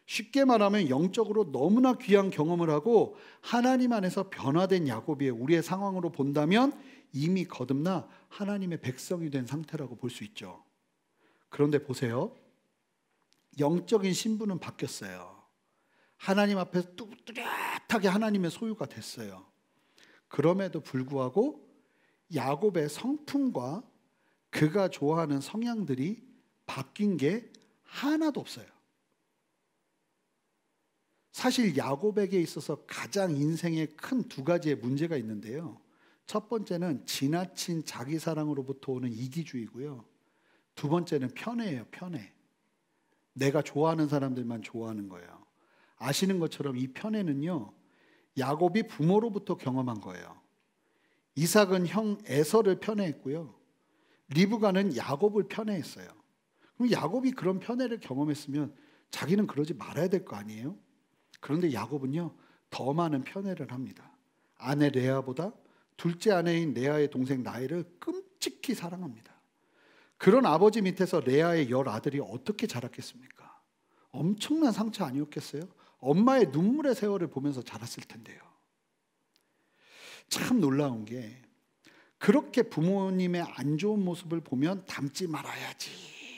쉽게 말하면 영적으로 너무나 귀한 경험을 하고 하나님 안에서 변화된 야곱이에요. 우리의 상황으로 본다면 이미 거듭나 하나님의 백성이 된 상태라고 볼 수 있죠. 그런데 보세요. 영적인 신분은 바뀌었어요. 하나님 앞에서 뚜렷하게 하나님의 소유가 됐어요. 그럼에도 불구하고 야곱의 성품과 그가 좋아하는 성향들이 바뀐 게 하나도 없어요. 사실 야곱에게 있어서 가장 인생에 큰 두 가지의 문제가 있는데요. 첫 번째는 지나친 자기 사랑으로부터 오는 이기주의고요. 두 번째는 편애예요. 편애. 내가 좋아하는 사람들만 좋아하는 거예요. 아시는 것처럼 이 편애는요, 야곱이 부모로부터 경험한 거예요. 이삭은 형 에서를 편애했고요, 리브가는 야곱을 편애했어요. 그럼 야곱이 그런 편애를 경험했으면 자기는 그러지 말아야 될 거 아니에요? 그런데 야곱은요, 더 많은 편애를 합니다. 아내 레아보다 둘째 아내인 레아의 동생 라헬을 끔찍히 사랑합니다. 그런 아버지 밑에서 레아의 10아들이 어떻게 자랐겠습니까? 엄청난 상처 아니었겠어요? 엄마의 눈물의 세월을 보면서 자랐을 텐데요. 참 놀라운 게, 그렇게 부모님의 안 좋은 모습을 보면 닮지 말아야지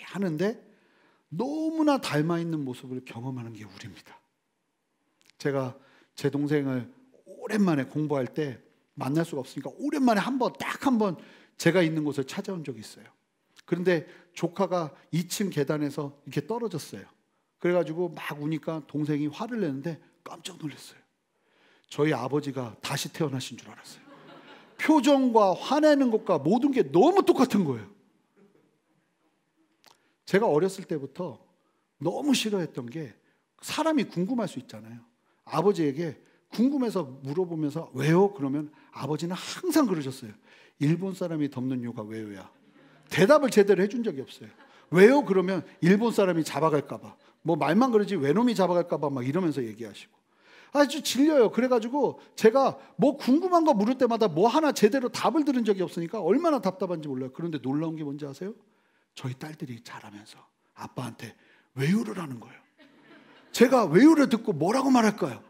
하는데 너무나 닮아 있는 모습을 경험하는 게 우리입니다. 제가 제 동생을 오랜만에 공부할 때 만날 수가 없으니까 오랜만에 딱 한 번 제가 있는 곳을 찾아온 적이 있어요. 그런데 조카가 2층 계단에서 이렇게 떨어졌어요. 그래가지고 막 우니까 동생이 화를 내는데 깜짝 놀랐어요. 저희 아버지가 다시 태어나신 줄 알았어요. 표정과 화내는 것과 모든 게 너무 똑같은 거예요. 제가 어렸을 때부터 너무 싫어했던 게, 사람이 궁금할 수 있잖아요. 아버지에게 궁금해서 물어보면서 왜요? 그러면 아버지는 항상 그러셨어요. 일본 사람이 덮는 요가 왜요야. 대답을 제대로 해준 적이 없어요. 왜요? 그러면 일본 사람이 잡아갈까 봐. 뭐 말만 그러지 외놈이 잡아갈까 봐 막 이러면서 얘기하시고. 아주 질려요. 그래가지고 제가 뭐 궁금한 거 물을 때마다 뭐 하나 제대로 답을 들은 적이 없으니까 얼마나 답답한지 몰라요. 그런데 놀라운 게 뭔지 아세요? 저희 딸들이 자라면서 아빠한테 왜요를 하는 거예요. 제가 왜요를 듣고 뭐라고 말할까요?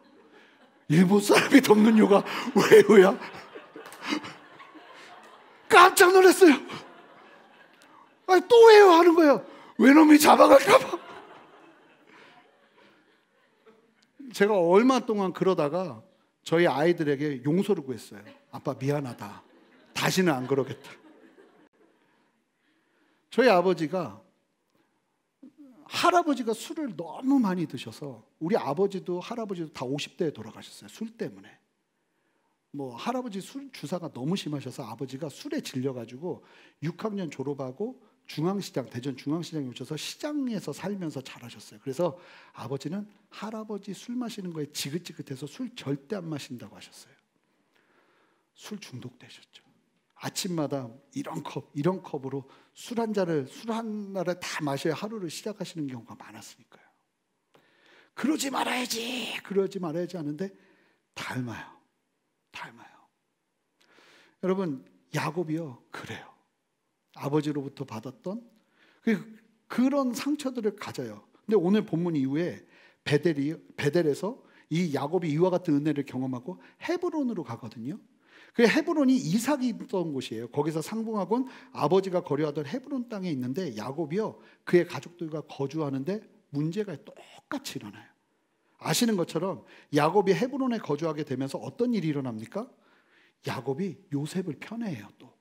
일본 사람이 덮는 요가 왜요야? 깜짝 놀랐어요. 아니, 또 왜요 하는 거예요. 외놈이 잡아갈까 봐. 제가 얼마 동안 그러다가 저희 아이들에게 용서를 구했어요. 아빠 미안하다. 다시는 안 그러겠다. 저희 아버지가 할아버지가 술을 너무 많이 드셔서 우리 아버지도 할아버지도 다 50대에 돌아가셨어요. 술 때문에. 뭐 할아버지 술 주사가 너무 심하셔서 아버지가 술에 질려가지고 6학년 졸업하고 중앙시장, 대전 중앙시장에 오셔서 시장에서 살면서 자라셨어요. 그래서 아버지는 할아버지 술 마시는 거에 지긋지긋해서 술 절대 안 마신다고 하셨어요. 술 중독되셨죠. 아침마다 이런 컵으로 술 한 알을 다 마셔야 하루를 시작하시는 경우가 많았으니까요. 그러지 말아야지 하는데 닮아요. 여러분, 야곱이요 그래요. 아버지로부터 받았던 그런 상처들을 가져요. 근데 오늘 본문 이후에 베델에서 이 야곱이 이와 같은 은혜를 경험하고 헤브론으로 가거든요. 그 헤브론이 이삭이 있던 곳이에요. 거기서 상봉하곤 아버지가 거류하던 헤브론 땅에 있는데 야곱이요 그의 가족들과 거주하는데 문제가 똑같이 일어나요. 아시는 것처럼 야곱이 헤브론에 거주하게 되면서 어떤 일이 일어납니까? 야곱이 요셉을 편애해요. 또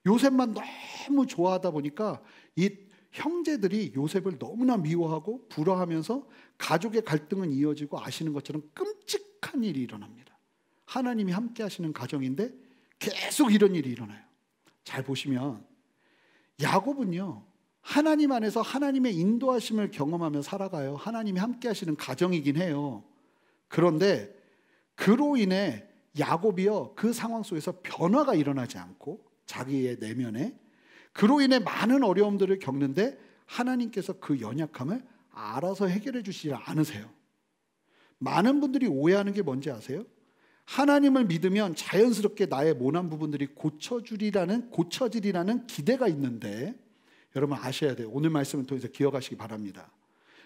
요셉만 너무 좋아하다 보니까 이 형제들이 요셉을 너무나 미워하고 불화하면서 가족의 갈등은 이어지고 아시는 것처럼 끔찍한 일이 일어납니다. 하나님이 함께 하시는 가정인데 계속 이런 일이 일어나요. 잘 보시면 야곱은요 하나님 안에서 하나님의 인도하심을 경험하며 살아가요. 하나님이 함께 하시는 가정이긴 해요. 그런데 그로 인해 야곱이요 그 상황 속에서 변화가 일어나지 않고 자기의 내면에 그로 인해 많은 어려움들을 겪는데 하나님께서 그 연약함을 알아서 해결해 주시지 않으세요. 많은 분들이 오해하는 게 뭔지 아세요? 하나님을 믿으면 자연스럽게 나의 모난 부분들이 고쳐지리라는 기대가 있는데 여러분 아셔야 돼요. 오늘 말씀을 통해서 기억하시기 바랍니다.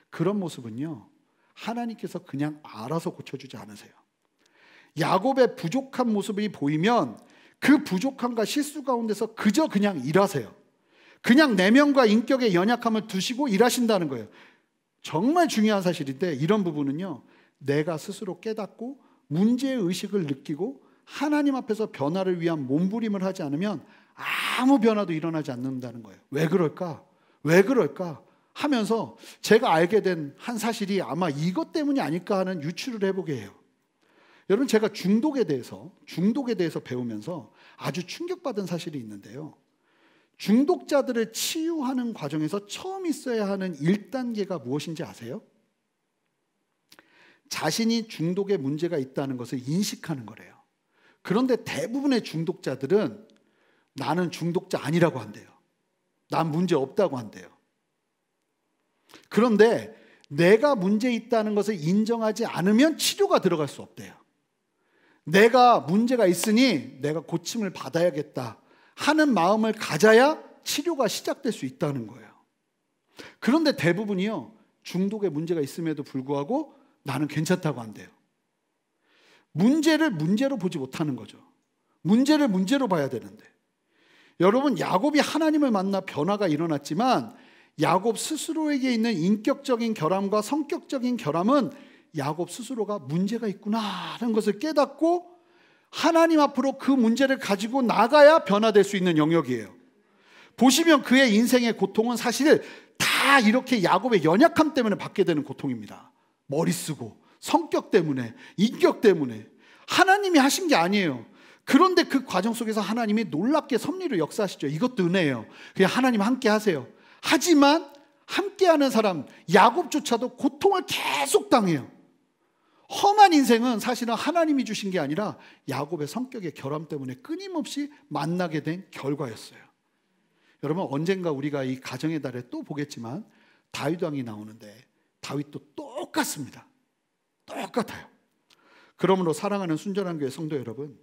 그런 모습은요 하나님께서 그냥 알아서 고쳐주지 않으세요. 야곱의 부족한 모습이 보이면 그 부족함과 실수 가운데서 그저 그냥 일하세요. 그냥 내면과 인격의 연약함을 두시고 일하신다는 거예요. 정말 중요한 사실인데 이런 부분은요 내가 스스로 깨닫고 문제의식을 느끼고 하나님 앞에서 변화를 위한 몸부림을 하지 않으면 아무 변화도 일어나지 않는다는 거예요. 왜 그럴까 하면서 제가 알게 된 한 사실이 아마 이것 때문이 아닐까 하는 유추를 해보게 해요. 여러분 제가 중독에 대해서 배우면서 아주 충격받은 사실이 있는데요. 중독자들을 치유하는 과정에서 처음 있어야 하는 1단계가 무엇인지 아세요? 자신이 중독에 문제가 있다는 것을 인식하는 거래요. 그런데 대부분의 중독자들은 나는 중독자 아니라고 한대요. 난 문제 없다고 한대요. 그런데 내가 문제 있다는 것을 인정하지 않으면 치료가 들어갈 수 없대요. 내가 문제가 있으니 내가 고침을 받아야겠다 하는 마음을 가져야 치료가 시작될 수 있다는 거예요. 그런데 대부분이요 중독에 문제가 있음에도 불구하고 나는 괜찮다고 한대요. 문제를 문제로 보지 못하는 거죠. 문제를 문제로 봐야 되는데 여러분 야곱이 하나님을 만나 변화가 일어났지만 야곱 스스로에게 있는 인격적인 결함과 성격적인 결함은 야곱 스스로가 문제가 있구나 하는 것을 깨닫고 하나님 앞으로 그 문제를 가지고 나가야 변화될 수 있는 영역이에요. 보시면 그의 인생의 고통은 사실 다 이렇게 야곱의 연약함 때문에 받게 되는 고통입니다. 머리 쓰고 성격 때문에 인격 때문에 하나님이 하신 게 아니에요. 그런데 그 과정 속에서 하나님이 놀랍게 섭리를 역사하시죠. 이것도 은혜예요. 그냥 하나님 함께 하세요. 하지만 함께하는 사람 야곱조차도 고통을 계속 당해요. 험한 인생은 사실은 하나님이 주신 게 아니라 야곱의 성격의 결함 때문에 끊임없이 만나게 된 결과였어요. 여러분 언젠가 우리가 이 가정의 달에 또 보겠지만 다윗 왕이 나오는데 다윗도 똑같습니다. 똑같아요. 그러므로 사랑하는 순전한 교회 성도 여러분,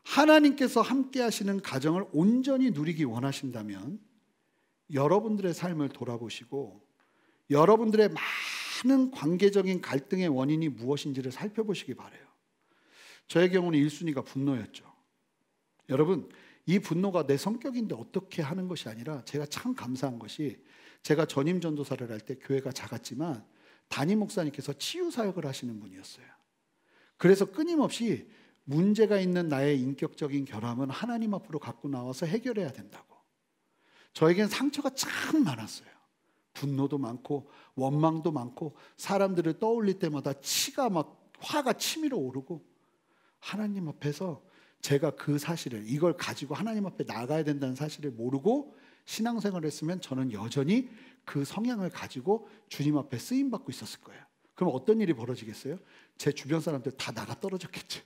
하나님께서 함께 하시는 가정을 온전히 누리기 원하신다면 여러분들의 삶을 돌아보시고 여러분들의 많은 관계적인 갈등의 원인이 무엇인지를 살펴보시기 바라요. 저의 경우는 1순위가 분노였죠. 여러분 이 분노가 내 성격인데 어떻게 하는 것이 아니라 제가 참 감사한 것이 제가 전임 전도사를 할 때 교회가 작았지만 담임 목사님께서 치유 사역을 하시는 분이었어요. 그래서 끊임없이 문제가 있는 나의 인격적인 결함은 하나님 앞으로 갖고 나와서 해결해야 된다고. 저에겐 상처가 참 많았어요. 분노도 많고 원망도 많고 사람들을 떠올릴 때마다 치가 막 화가 치밀어 오르고 하나님 앞에서 제가 그 사실을 이걸 가지고 하나님 앞에 나가야 된다는 사실을 모르고 신앙생활을 했으면 저는 여전히 그 성향을 가지고 주님 앞에 쓰임받고 있었을 거예요. 그럼 어떤 일이 벌어지겠어요? 제 주변 사람들 다 나가 떨어졌겠죠.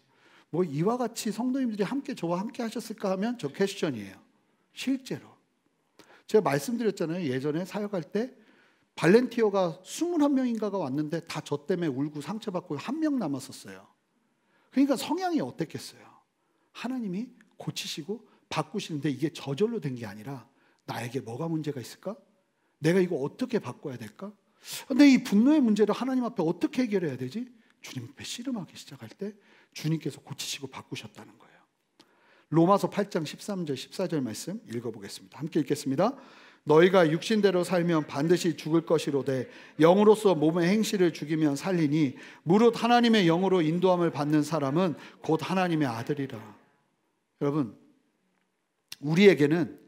뭐 이와 같이 성도님들이 함께 저와 함께 하셨을까 하면 저 퀘스천이에요. 실제로 제가 말씀드렸잖아요. 예전에 사역할 때 발렌티어가 21명인가가 왔는데 다 저 때문에 울고 상처받고 1명 남았었어요. 그러니까 성향이 어땠겠어요? 하나님이 고치시고 바꾸시는데 이게 저절로 된 게 아니라 나에게 뭐가 문제가 있을까? 내가 이거 어떻게 바꿔야 될까? 근데 이 분노의 문제를 하나님 앞에 어떻게 해결해야 되지? 주님 앞에 씨름하기 시작할 때 주님께서 고치시고 바꾸셨다는 거예요. 로마서 8장 13절 14절 말씀 읽어보겠습니다. 함께 읽겠습니다. 너희가 육신대로 살면 반드시 죽을 것이로되 영으로서 몸의 행실을 죽이면 살리니 무릇 하나님의 영으로 인도함을 받는 사람은 곧 하나님의 아들이라. 여러분, 우리에게는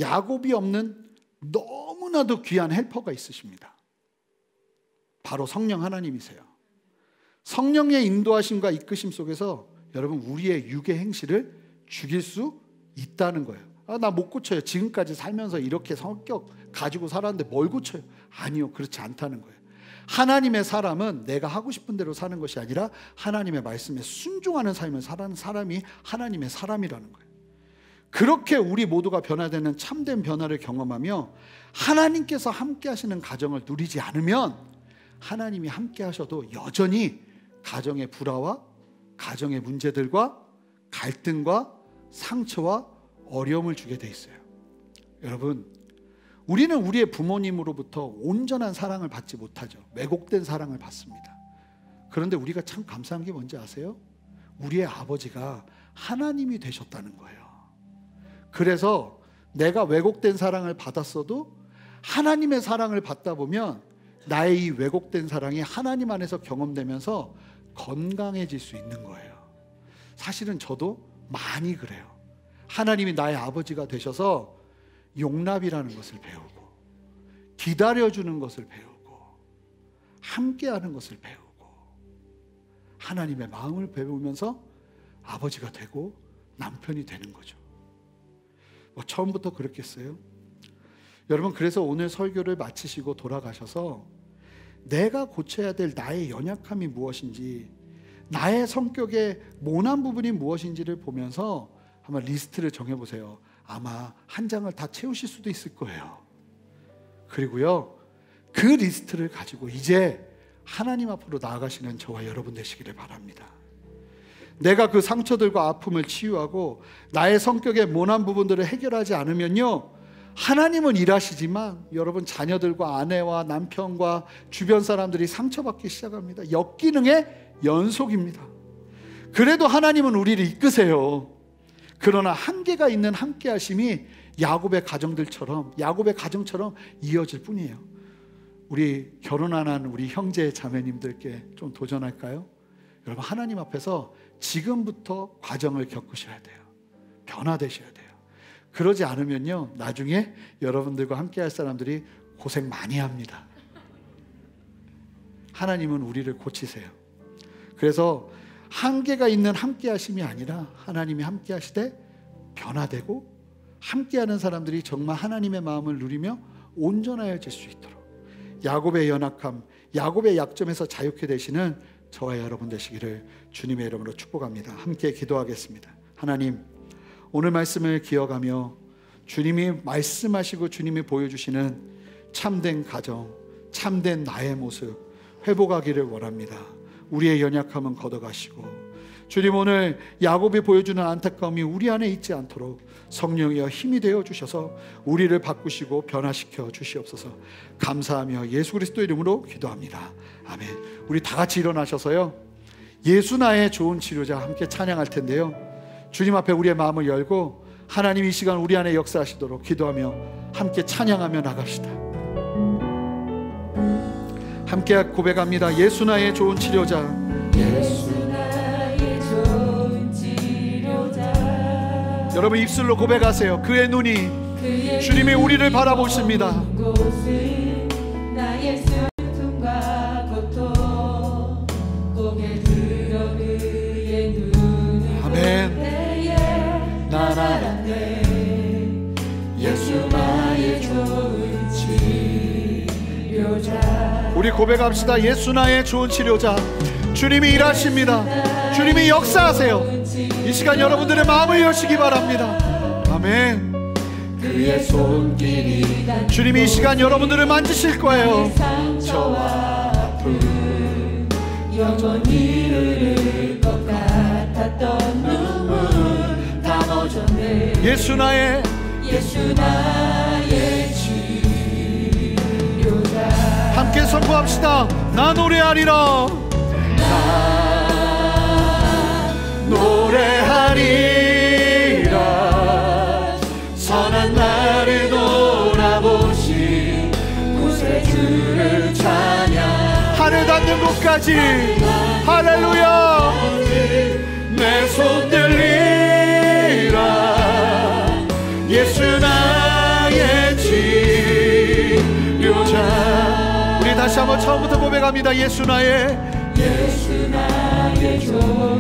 야곱이 없는 너무나도 귀한 헬퍼가 있으십니다. 바로 성령 하나님이세요. 성령의 인도하심과 이끄심 속에서 여러분 우리의 육의 행실을 죽일 수 있다는 거예요. 나 못 고쳐요. 지금까지 살면서 이렇게 성격 가지고 살았는데 뭘 고쳐요? 아니요, 그렇지 않다는 거예요. 하나님의 사람은 내가 하고 싶은 대로 사는 것이 아니라 하나님의 말씀에 순종하는 삶을 사는 사람이 하나님의 사람이라는 거예요. 그렇게 우리 모두가 변화되는 참된 변화를 경험하며 하나님께서 함께 하시는 가정을 누리지 않으면 하나님이 함께 하셔도 여전히 가정의 불화와 가정의 문제들과 갈등과 상처와 어려움을 주게 돼 있어요. 여러분, 우리는 우리의 부모님으로부터 온전한 사랑을 받지 못하죠. 왜곡된 사랑을 받습니다. 그런데 우리가 참 감사한 게 뭔지 아세요? 우리의 아버지가 하나님이 되셨다는 거예요. 그래서 내가 왜곡된 사랑을 받았어도 하나님의 사랑을 받다 보면 나의 이 왜곡된 사랑이 하나님 안에서 경험되면서 건강해질 수 있는 거예요. 사실은 저도 많이 그래요. 하나님이 나의 아버지가 되셔서 용납이라는 것을 배우고 기다려주는 것을 배우고 함께하는 것을 배우고 하나님의 마음을 배우면서 아버지가 되고 남편이 되는 거죠. 뭐 처음부터 그렇겠어요? 여러분, 그래서 오늘 설교를 마치시고 돌아가셔서 내가 고쳐야 될 나의 연약함이 무엇인지, 나의 성격의 모난 부분이 무엇인지를 보면서 한번 리스트를 정해보세요. 아마 한 장을 다 채우실 수도 있을 거예요. 그리고요, 그 리스트를 가지고 이제 하나님 앞으로 나아가시는 저와 여러분 되시기를 바랍니다. 내가 그 상처들과 아픔을 치유하고 나의 성격의 모난 부분들을 해결하지 않으면요, 하나님은 일하시지만 여러분 자녀들과 아내와 남편과 주변 사람들이 상처받기 시작합니다. 역기능의 연속입니다. 그래도 하나님은 우리를 이끄세요. 그러나 한계가 있는 함께하심이 야곱의 가정처럼 이어질 뿐이에요. 우리 결혼 안 한 우리 형제 자매님들께 좀 도전할까요? 여러분, 하나님 앞에서 지금부터 과정을 겪으셔야 돼요. 변화되셔야 돼요. 그러지 않으면요, 나중에 여러분들과 함께할 사람들이 고생 많이 합니다. 하나님은 우리를 고치세요. 그래서 한계가 있는 함께하심이 아니라 하나님이 함께하시되 변화되고 함께하는 사람들이 정말 하나님의 마음을 누리며 온전하여질 수 있도록 야곱의 연약함, 야곱의 약점에서 자유케 되시는 저와 여러분 되시기를 주님의 이름으로 축복합니다. 함께 기도하겠습니다. 하나님, 오늘 말씀을 기억하며 주님이 말씀하시고 주님이 보여주시는 참된 가정, 참된 나의 모습 회복하기를 원합니다. 우리의 연약함은 걷어가시고 주님, 오늘 야곱이 보여주는 안타까움이 우리 안에 있지 않도록 성령이여 힘이 되어 주셔서 우리를 바꾸시고 변화시켜 주시옵소서. 감사하며 예수 그리스도 이름으로 기도합니다. 아멘. 우리 다 같이 일어나셔서요, 예수 나의 좋은 치료자 함께 찬양할 텐데요, 주님 앞에 우리의 마음을 열고 하나님 이 시간 우리 안에 역사하시도록 기도하며 함께 찬양하며 나갑시다. 함께 고백합니다. 예수 나의 좋은 치료자, 예수 나의 좋은 치료자. 여러분 입술로 고백하세요. 그의 눈이 주님이 우리를 바라보십니다. 나의 슬픔과 고통 고개 들어 그의 눈을 아멘. 볼 때에 난 알았네. 예수 나의 좋은 치료자. 우리 고백합시다. 예수 나의 좋은 치료자. 주님이 일하십니다. 주님이 역사하세요. 이 시간 여러분들의 마음을 여시기 바랍니다. 아멘. 그의 손길이 주님이 이 시간 여러분들을 만지실 거예요. 상처와 아픔 영원히 흐를 것 같았던 눈물 다 멎었네. 예수 나의 치료자. 함께 선포합시다. 나 노래하리라. 노래하리라. 선한 나를 돌아보신 구세주를 찬양. 하늘 닿는 곳까지. 할렐루야. 내 손 들리라. 예수 나의 치료자. 우리 다시 한번 처음부터 고백합니다. 예수 나의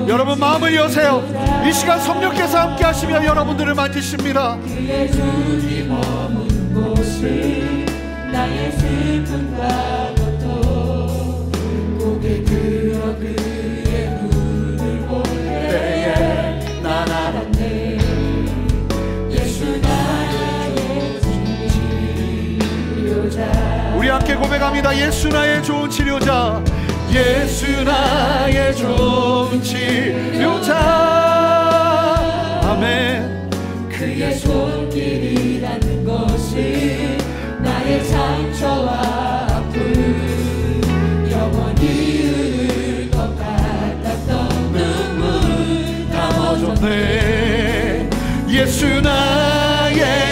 여러분 마음을 여세요. 이 시간 성령께서 함께 하시며 여러분들을 만지십니다. 그의 눈이 머문 곳을 나의 슬픔과 고통 고개 들어 그의 눈을 볼 때에 난 알았네. 예수 나의 치료자. 우리 함께 고백합니다. 예수 나의 좋은 치료자. 예수 나의 좋은 치료자. 아멘. 그의 손길이라는 것을 나의 상처와 아픔 영원히 흐를 것 같았던 눈물 다 멎었네. 예수 나의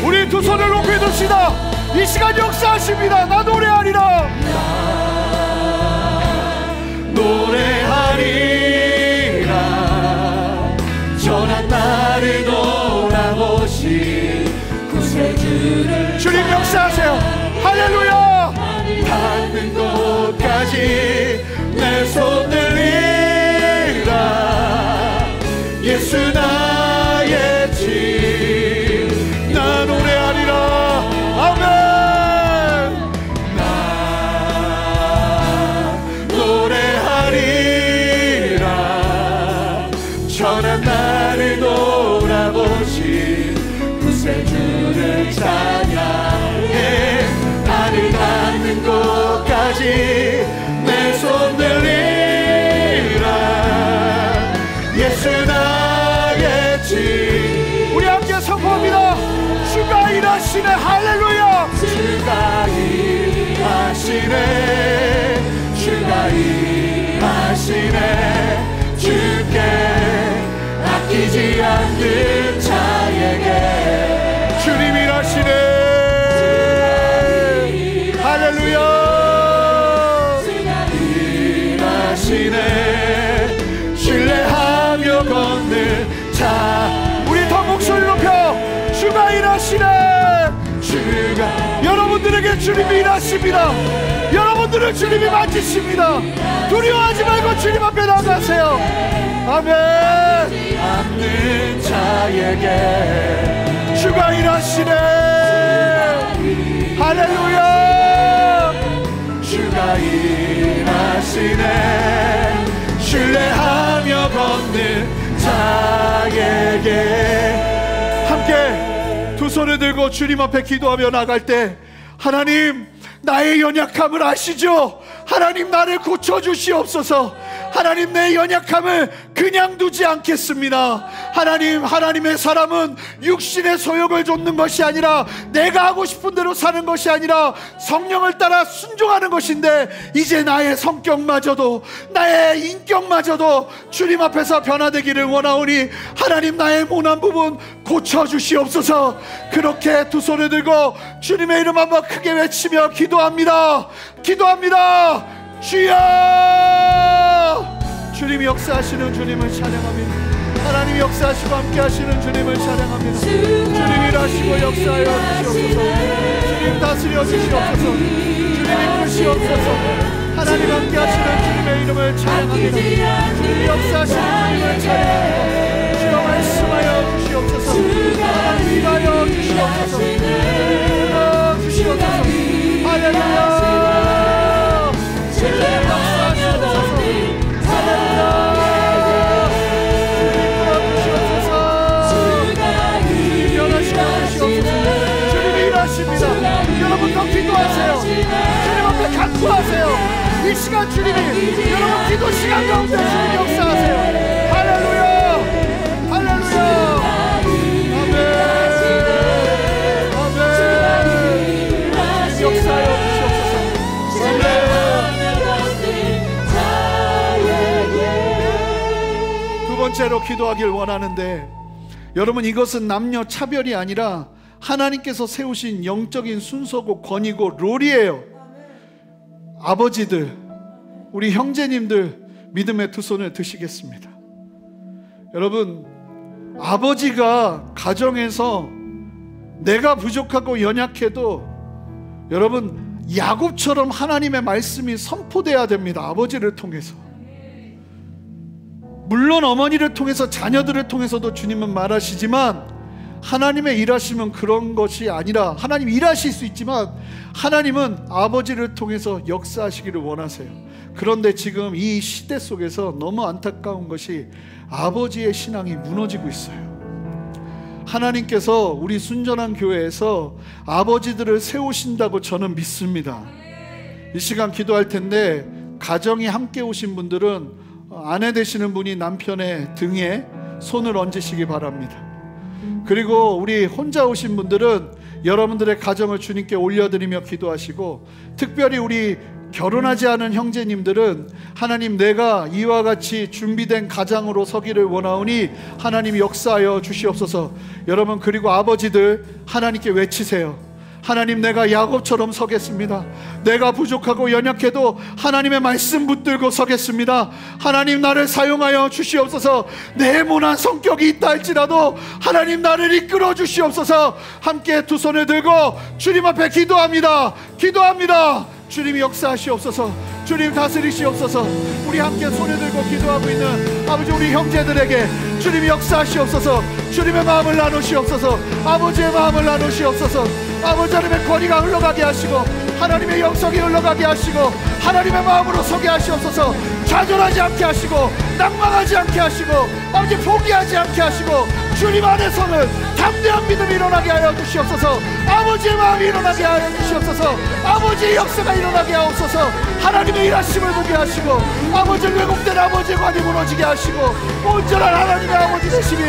우리 두 손을 높이 듭시다. 이 시간 역사하십니다. 나 노래하리라. 노래하리라. 전한 나를 돌아보신 구세주를 주님 역사하세요. 할렐루야. 닿는 곳까지 내 손 들리라. 예수 나의 나 노래하리라. 아멘. 나 노래하리라. 전한 나를 돌아보신 구세주를 찬양해. 나를 닿는 곳까지 내 손 들리라. 예수 나의 우리 함께 선포합니다. 주가 일하시네. 할렐루야. 주가 일하시네. 주가 일하시네. 주께 아끼지 않는 자에게 주님 일하시네. 할렐루야. 일하시네. 신뢰하며 걷는 자. 우리 더 목소리 높여. 주가 일하시네. 주가 여러분들에게 주님이 일하십니다. 여러분들을 주님이 만지십니다. 두려워하지 말고 주님 앞에 나가세요. 아멘. 않는 자에게 주가 일하시네. 할렐루야. 주가 일하시네. 신뢰하며 걷는 자에게. 함께 두 손을 들고 주님 앞에 기도하며 나갈 때, 하나님 나의 연약함을 아시죠? 하나님 나를 고쳐주시옵소서. 하나님 내 연약함을 그냥 두지 않겠습니다. 하나님, 하나님의 사람은 육신의 소욕을 좇는 것이 아니라 내가 하고 싶은 대로 사는 것이 아니라 성령을 따라 순종하는 것인데, 이제 나의 성격마저도 나의 인격마저도 주님 앞에서 변화되기를 원하오니 하나님 나의 모난 부분 고쳐주시옵소서. 그렇게 두 손을 들고 주님의 이름 한번 크게 외치며 기도합니다. 기도합니다. 주여. 주님이 역사하시는 주님을 찬양합니다. 하나님이 역사하시고 함께 하시는 주님을 찬양합니다. 주님이 일하시고 역사하여 주시옵소서. 주님 다스려 주시옵소서. 주님 이끄시옵소서. 하나님 함께 하시는 주님의 이름을 찬양합니다. 주님 역사하시는 주님을 찬양합니다. 주여 말씀하여 주시옵소서. 하나님 일하여 주시옵소서. 일하여 주시옵소서. 할렐루야. 주님 역사하시옵소서. 할렐루야. 여러분 더 기도하세요. 주님 앞에 간구하세요. 이 시간 주님이 여러분 기도 시간 가운데 주님 역사하세요. 할렐루야. 할렐루야. 아멘. 아멘. 역사하여 주시옵소서. 아멘. 두 번째로 기도하길 원하는데, 여러분 이것은 남녀 차별이 아니라 하나님께서 세우신 영적인 순서고 권위고 롤이에요. 아버지들, 우리 형제님들 믿음의 두 손을 드시겠습니다. 여러분, 아버지가 가정에서 내가 부족하고 연약해도 여러분 야곱처럼 하나님의 말씀이 선포돼야 됩니다. 아버지를 통해서. 물론 어머니를 통해서, 자녀들을 통해서도 주님은 말하시지만 하나님의 일하심은 그런 것이 아니라, 하나님 일하실 수 있지만 하나님은 아버지를 통해서 역사하시기를 원하세요. 그런데 지금 이 시대 속에서 너무 안타까운 것이 아버지의 신앙이 무너지고 있어요. 하나님께서 우리 순전한 교회에서 아버지들을 세우신다고 저는 믿습니다. 이 시간 기도할 텐데, 가정이 함께 오신 분들은 아내 되시는 분이 남편의 등에 손을 얹으시기 바랍니다. 그리고 우리 혼자 오신 분들은 여러분들의 가정을 주님께 올려드리며 기도하시고, 특별히 우리 결혼하지 않은 형제님들은 하나님, 내가 이와 같이 준비된 가장으로 서기를 원하오니 하나님 역사하여 주시옵소서. 여러분, 그리고 아버지들 하나님께 외치세요. 하나님, 내가 야곱처럼 서겠습니다. 내가 부족하고 연약해도 하나님의 말씀 붙들고 서겠습니다. 하나님, 나를 사용하여 주시옵소서. 내 모난 성격이 있다 할지라도 하나님, 나를 이끌어 주시옵소서. 함께 두 손을 들고 주님 앞에 기도합니다. 기도합니다. 주님이 역사하시옵소서. 주님 다스리시옵소서. 우리 함께 손을 들고 기도하고 있는 아버지, 우리 형제들에게 주님이 역사하시옵소서. 주님의 마음을 나누시옵소서. 아버지의 마음을 나누시옵소서. 아버지, 하나님의 권위가 흘러가게 하시고 하나님의 영성이 흘러가게 하시고 하나님의 마음으로 서게 하시옵소서. 좌절하지 않게 하시고 낭망하지 않게 하시고 아버지, 포기하지 않게 하시고 주님 안에서는 담대한 믿음이 일어나게 하여 주시옵소서. 아버지의 마음이 일어나게 하여 주시옵소서. 아버지의 역사가 일어나게 하옵소서. 하나님의 일하심을 보게 하시고 아버지, 왜곡된 아버지의 관이 무너지게 하시고 온전한 하나님의 아버지 되심이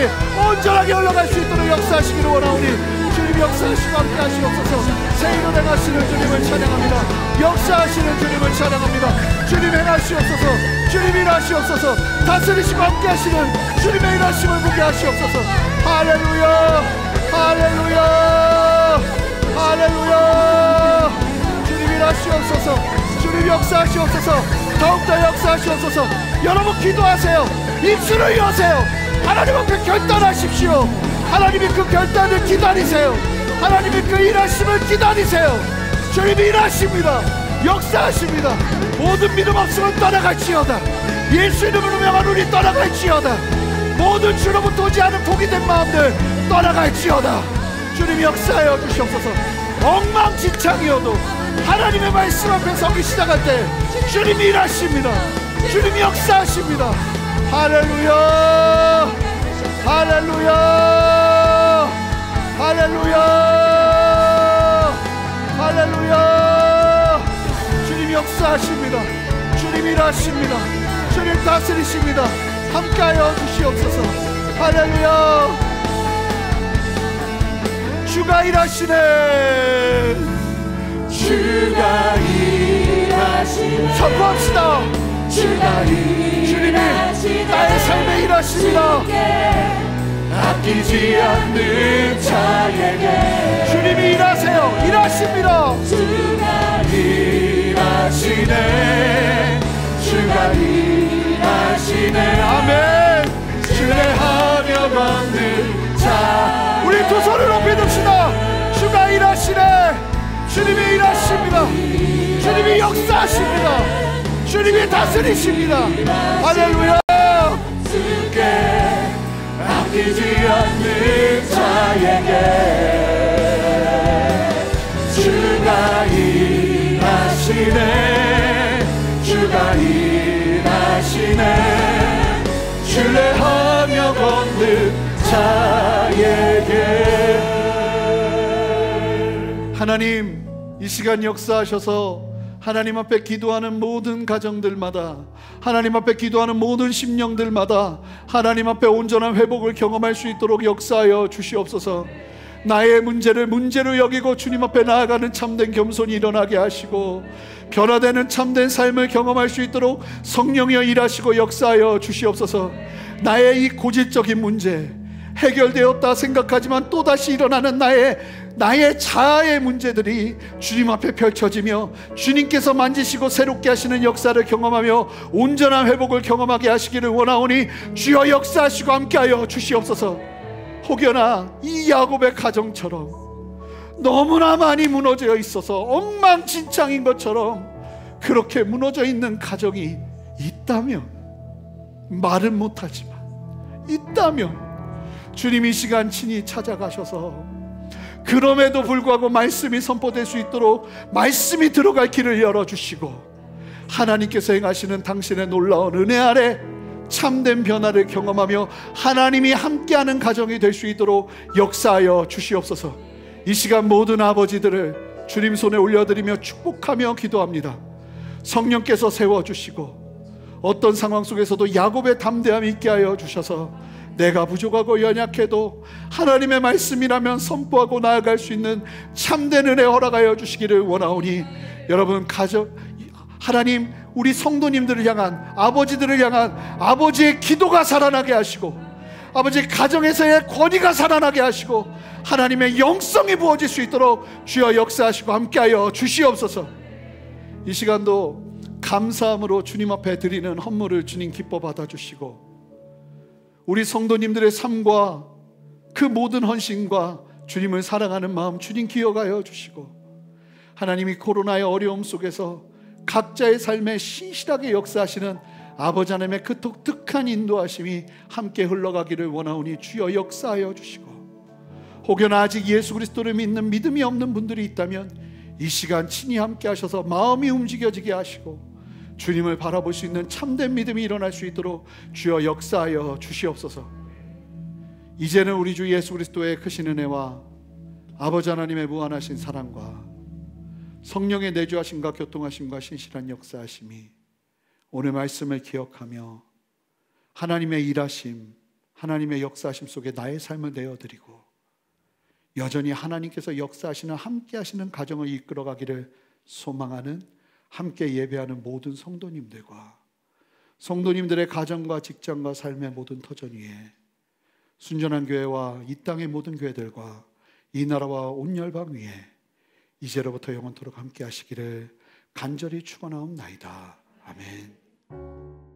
온전하게 흘러갈 수 있도록 역사하시기를 원하오니 주님 역사하시고 함께 하시옵소서. 새 일을 행하시는 주님을 찬양합니다. 역사하시는 주님을 찬양합니다. 주님 행하시옵소서. 주님 일하시옵소서. 다스리시고 함께 하시는 주님의 일하심을 보게 하시옵소서. 할렐루야. 할렐루야. 할렐루야. 주님 일하시옵소서. 주님 역사하시옵소서. 더욱더 역사하시옵소서. 여러분 기도하세요. 입술을 여세요. 하나님 앞에 결단하십시오. 하나님이 그 결단을 기다리세요. 하나님이 그 일하심을 기다리세요. 주님이 일하십니다. 역사하십니다. 모든 믿음 없으면 떠나갈지어다. 예수 이름으로 명하노니 떠나갈지어다. 모든 주로부터 오지 않은 포기된 마음들 떠나갈지어다. 주님이 역사하여 주시옵소서. 엉망진창이어도 하나님의 말씀 앞에 서기 시작할 때 주님이 일하십니다. 주님이 역사하십니다. 할렐루야. 할렐루야. 할렐루야. 할렐루야. 주님 역사하십니다. 주님 일하십니다. 주님 다스리십니다. 함께하여 주시옵소서. 할렐루야. 주가 일하시네. 주가 일하시네. 선포합시다. 주가 주님이 나의 삶에 일하십니다. 아끼지 않는 자에게 주님이 일하세요. 일하십니다. 주가 일하시네. 주가 일하시네. 아멘. 신뢰하며 걷는 자. 우리 두 손을 높이 듭시다. 주가 일하시네. 역사하십니다. 주님이 역사하십니다. 주님이 다스리십니다. 할렐루야. 주께 아끼지 않는 자에게 주가 일하시네. 주가 일하시네. 신뢰하며 걷는 자에게. 하나님, 이 시간 역사하셔서 하나님 앞에 기도하는 모든 가정들마다, 하나님 앞에 기도하는 모든 심령들마다 하나님 앞에 온전한 회복을 경험할 수 있도록 역사하여 주시옵소서. 나의 문제를 문제로 여기고 주님 앞에 나아가는 참된 겸손이 일어나게 하시고, 변화되는 참된 삶을 경험할 수 있도록 성령이여 일하시고 역사하여 주시옵소서. 나의 이 고질적인 문제, 해결되었다 생각하지만 또다시 일어나는 나의 자아의 문제들이 주님 앞에 펼쳐지며 주님께서 만지시고 새롭게 하시는 역사를 경험하며 온전한 회복을 경험하게 하시기를 원하오니 주여 역사하시고 함께하여 주시옵소서. 혹여나 이 야곱의 가정처럼 너무나 많이 무너져 있어서 엉망진창인 것처럼 그렇게 무너져 있는 가정이 있다면, 말은 못하지만 있다면 주님 이 시간 친히 찾아가셔서 그럼에도 불구하고 말씀이 선포될 수 있도록 말씀이 들어갈 길을 열어주시고, 하나님께서 행하시는 당신의 놀라운 은혜 아래 참된 변화를 경험하며 하나님이 함께하는 가정이 될 수 있도록 역사하여 주시옵소서. 이 시간 모든 아버지들을 주님 손에 올려드리며 축복하며 기도합니다. 성령께서 세워주시고 어떤 상황 속에서도 야곱의 담대함이 있게 하여 주셔서 내가 부족하고 연약해도 하나님의 말씀이라면 선포하고 나아갈 수 있는 참된 은혜 허락하여 주시기를 원하오니, 여러분 가정, 하나님 우리 성도님들을 향한, 아버지들을 향한 아버지의 기도가 살아나게 하시고, 아버지 가정에서의 권위가 살아나게 하시고, 하나님의 영성이 부어질 수 있도록 주여 역사하시고 함께하여 주시옵소서. 이 시간도 감사함으로 주님 앞에 드리는 헌물을 주님 기뻐 받아주시고, 우리 성도님들의 삶과 그 모든 헌신과 주님을 사랑하는 마음 주님 기억하여 주시고, 하나님이 코로나의 어려움 속에서 각자의 삶에 신실하게 역사하시는 아버지 하나님의 그 독특한 인도하심이 함께 흘러가기를 원하오니 주여 역사하여 주시고, 혹여나 아직 예수 그리스도를 믿는 믿음이 없는 분들이 있다면 이 시간 친히 함께 하셔서 마음이 움직여지게 하시고 주님을 바라볼 수 있는 참된 믿음이 일어날 수 있도록 주여 역사하여 주시옵소서. 이제는 우리 주 예수 그리스도의 크신 은혜와 아버지 하나님의 무한하신 사랑과 성령의 내주하심과 교통하심과 신실한 역사하심이 오늘 말씀을 기억하며 하나님의 일하심, 하나님의 역사하심 속에 나의 삶을 내어드리고 여전히 하나님께서 역사하시는 함께 하시는 가정을 이끌어가기를 소망하는, 함께 예배하는 모든 성도님들과 성도님들의 가정과 직장과 삶의 모든 터전 위에 순전한 교회와 이 땅의 모든 교회들과 이 나라와 온 열방 위에 이제로부터 영원토록 함께 하시기를 간절히 축원하옵나이다. 아멘.